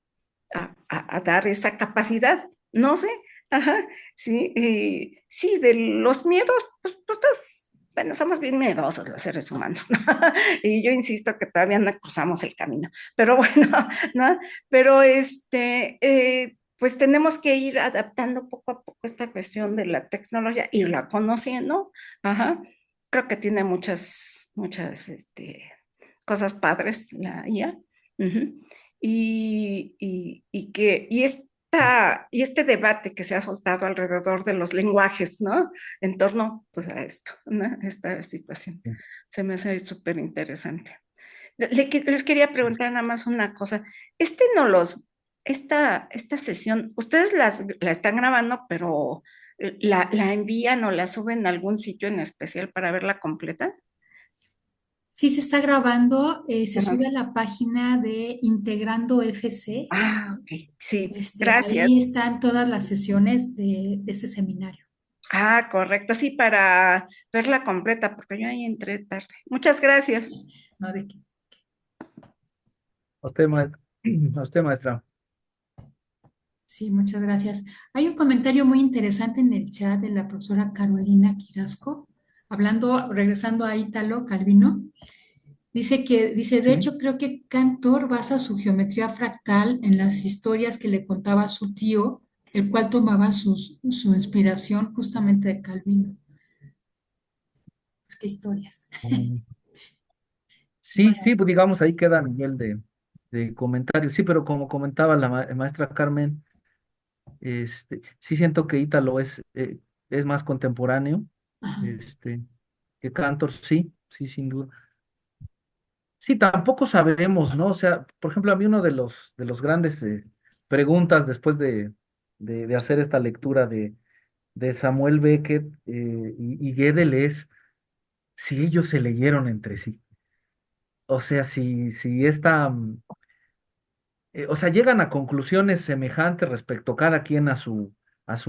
a dar esa capacidad, no sé, ajá, sí, sí, de los miedos, pues bueno, somos bien miedosos los seres humanos, ¿no? Y yo insisto que todavía no cruzamos el camino, pero bueno, ¿no? Pero pues tenemos que ir adaptando poco a poco esta cuestión de la tecnología, irla conociendo, ajá. Creo que tiene muchas cosas padres la IA, Ujú. Y este debate que se ha soltado alrededor de los lenguajes, ¿no? En torno, pues, a esto, ¿no? Esta situación. Sí. Se me hace súper interesante. Les quería preguntar nada más una cosa. No esta sesión, ustedes la están grabando, pero la envían o la suben a algún sitio en especial para verla completa. Sí, se está grabando, se Ajá. sube a la página de Integrando FC. Ah, ok. Sí, gracias. Ahí están todas las sesiones de este seminario. Ah, correcto. Sí, para verla completa, porque yo ahí entré tarde. Muchas gracias. ¿No? De que A usted, maestra. A usted, maestra. Sí, muchas gracias. Hay un comentario muy interesante en el chat de la profesora Carolina Quirasco, regresando a Ítalo Calvino. Dice, de Sí. hecho, creo que Cantor basa su geometría fractal en las historias que le contaba su tío, el cual tomaba su inspiración justamente de Calvino. Pues, ¿qué historias? Mm. Sí, Bueno, sí, pues digamos, ahí queda a nivel de comentarios. Sí, pero como comentaba la maestra Carmen, sí siento que Ítalo es más contemporáneo, ajá, este, que Cantor, sí, sí, sin duda. Sí, tampoco sabemos, ¿no? O sea, por ejemplo, a mí uno de los grandes preguntas después de hacer esta lectura de Samuel Beckett y Gödel es si ellos se leyeron entre sí. O sea, si o sea, llegan a conclusiones semejantes respecto cada quien a su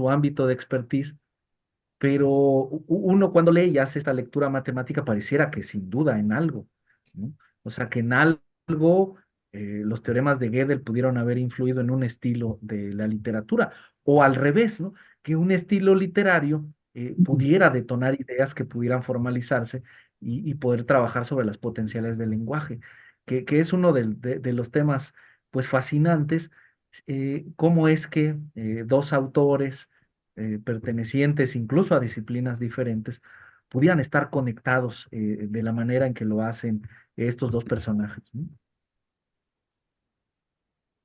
ámbito de expertise, pero uno cuando lee y hace esta lectura matemática pareciera que sin duda en algo, ¿no? O sea, que en algo los teoremas de Gödel pudieron haber influido en un estilo de la literatura, o al revés, ¿no? Que un estilo literario pudiera detonar ideas que pudieran formalizarse y poder trabajar sobre las potencialidades del lenguaje, que es uno de los temas, pues, fascinantes, cómo es que dos autores pertenecientes incluso a disciplinas diferentes, pudieran estar conectados de la manera en que lo hacen estos dos personajes, ¿no?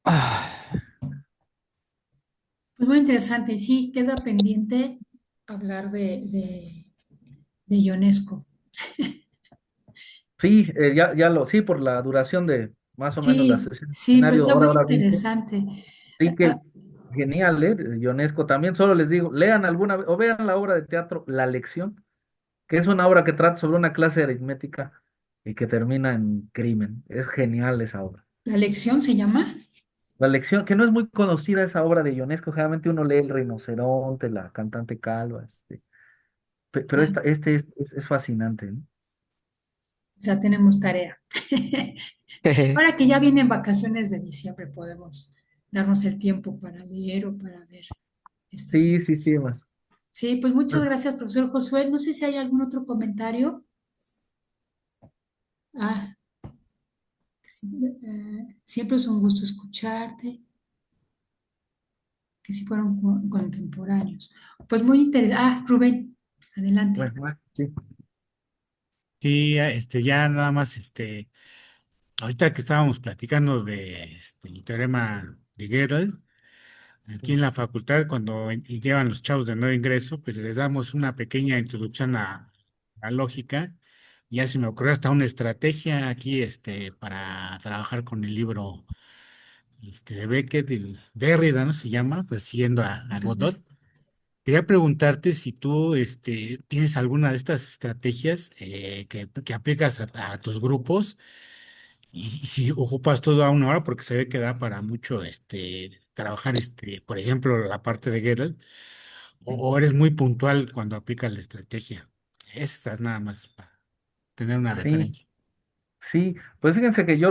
Ah, pues muy interesante. Y sí, queda pendiente hablar de Ionesco. Sí, sí, por la duración de más o menos la Sí, sesión de sí, pero escenario, está muy hora 20. interesante. Sí que genial, Ionesco también, solo les digo, lean alguna vez o vean la obra de teatro La Lección, que es una obra que trata sobre una clase de aritmética y que termina en crimen. Es genial esa obra. La lección se llama. La lección, que no es muy conocida esa obra de Ionesco, generalmente uno lee El rinoceronte, La cantante calva, pero Ah, este es fascinante, ¿no? ya tenemos tarea. Ahora que ya vienen vacaciones de diciembre, podemos darnos el tiempo para leer o para ver estas Sí, sí, obras. sí, más. Sí, pues muchas Pues, gracias, profesor Josué. No sé si hay algún otro comentario. Ah, sí, siempre es un gusto escucharte, que si fueron contemporáneos. Pues muy interesante. Ah, Rubén, adelante. bueno, sí. Sí, ya nada más, ahorita que estábamos platicando de el teorema de Gödel, aquí en la facultad, cuando llevan los chavos de nuevo ingreso, pues les damos una pequeña introducción a lógica. Ya se me ocurrió hasta una estrategia aquí, para trabajar con el libro de Beckett, el Derrida, ¿no? Se llama, persiguiendo a Godot. Quería preguntarte si tú, tienes alguna de estas estrategias que aplicas a tus grupos y si ocupas toda una hora, porque se ve que da para mucho, trabajar, por ejemplo, la parte de Gödel, o eres muy puntual cuando aplicas la estrategia. Esa es nada más para tener una Sí, referencia. sí, pues fíjense que yo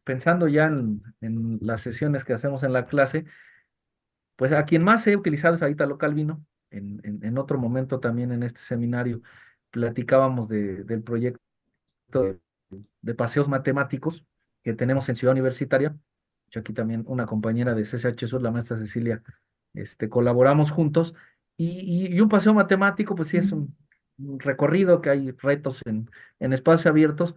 pensando ya en las sesiones que hacemos en la clase, pues a quien más he utilizado es a Italo Calvino. En otro momento también en este seminario platicábamos del proyecto de paseos matemáticos que tenemos en Ciudad Universitaria. Yo aquí también una compañera de CCH Sur, la maestra Cecilia, colaboramos juntos. Y un paseo matemático, pues sí es un recorrido que hay retos en espacios abiertos,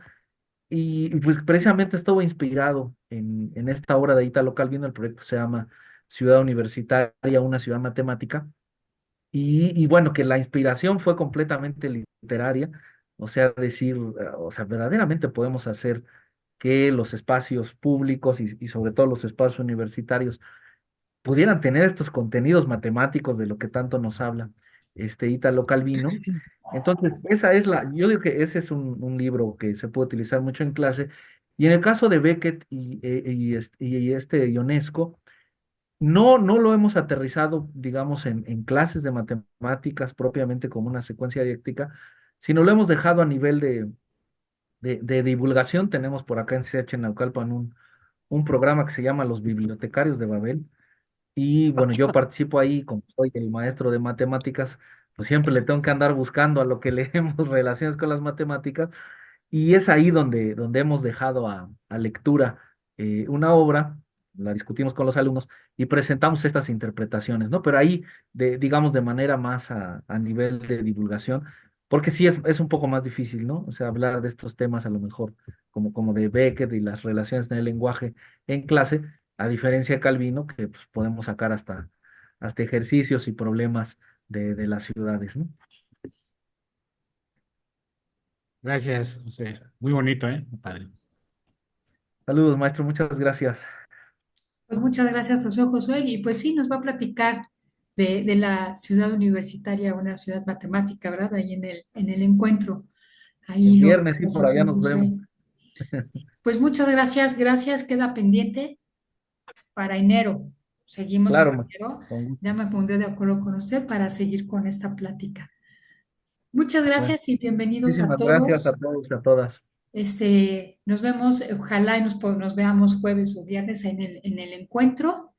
y, pues precisamente estuvo inspirado en esta obra de Italo Calvino. El proyecto se llama Ciudad Universitaria, una ciudad matemática. Y bueno, que la inspiración fue completamente literaria, o sea, decir, o sea, verdaderamente podemos hacer que los espacios públicos y sobre todo los espacios universitarios pudieran tener estos contenidos matemáticos de lo que tanto nos habla este Italo Calvino. Entonces, esa es yo digo que ese es un libro que se puede utilizar mucho en clase. Y en el caso de Beckett y Ionesco, no lo hemos aterrizado, digamos, en clases de matemáticas propiamente como una secuencia didáctica, sino lo hemos dejado a nivel de divulgación. Tenemos por acá en CH Naucalpan un programa que se llama Los Bibliotecarios de Babel. Y bueno, yo participo ahí, como soy el maestro de matemáticas, pues siempre le tengo que andar buscando a lo que leemos relaciones con las matemáticas. Y es ahí donde hemos dejado a lectura una obra, la discutimos con los alumnos y presentamos estas interpretaciones, ¿no? Pero ahí, digamos, de manera más a nivel de divulgación, porque sí es un poco más difícil, ¿no? O sea, hablar de estos temas a lo mejor como de Beckett y las relaciones en el lenguaje en clase, a diferencia de Calvino, que pues, podemos sacar hasta ejercicios y problemas de las ciudades, ¿no? Gracias, José. Muy bonito, ¿eh? Padre. Saludos, maestro, muchas gracias. Pues muchas gracias, profesor Josué. Y pues sí, nos va a platicar de la ciudad universitaria, una ciudad matemática, ¿verdad? Ahí en el encuentro. El Ahí viernes, sí, lo por allá profesor nos vemos. Josué. Pues muchas gracias, gracias. Queda pendiente para enero. Seguimos en Claro, enero. con gusto. Ya me pondré de acuerdo con usted para seguir con esta plática. Muchas Bueno, gracias y bienvenidos a muchísimas gracias a todos. todos y a todas. Nos vemos, ojalá y nos veamos jueves o viernes en el encuentro.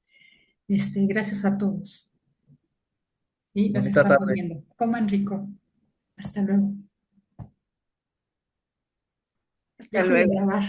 Gracias a todos y nos Bonita estamos tarde. viendo. Coman rico. Hasta luego. Hasta Dejo de luego. grabar.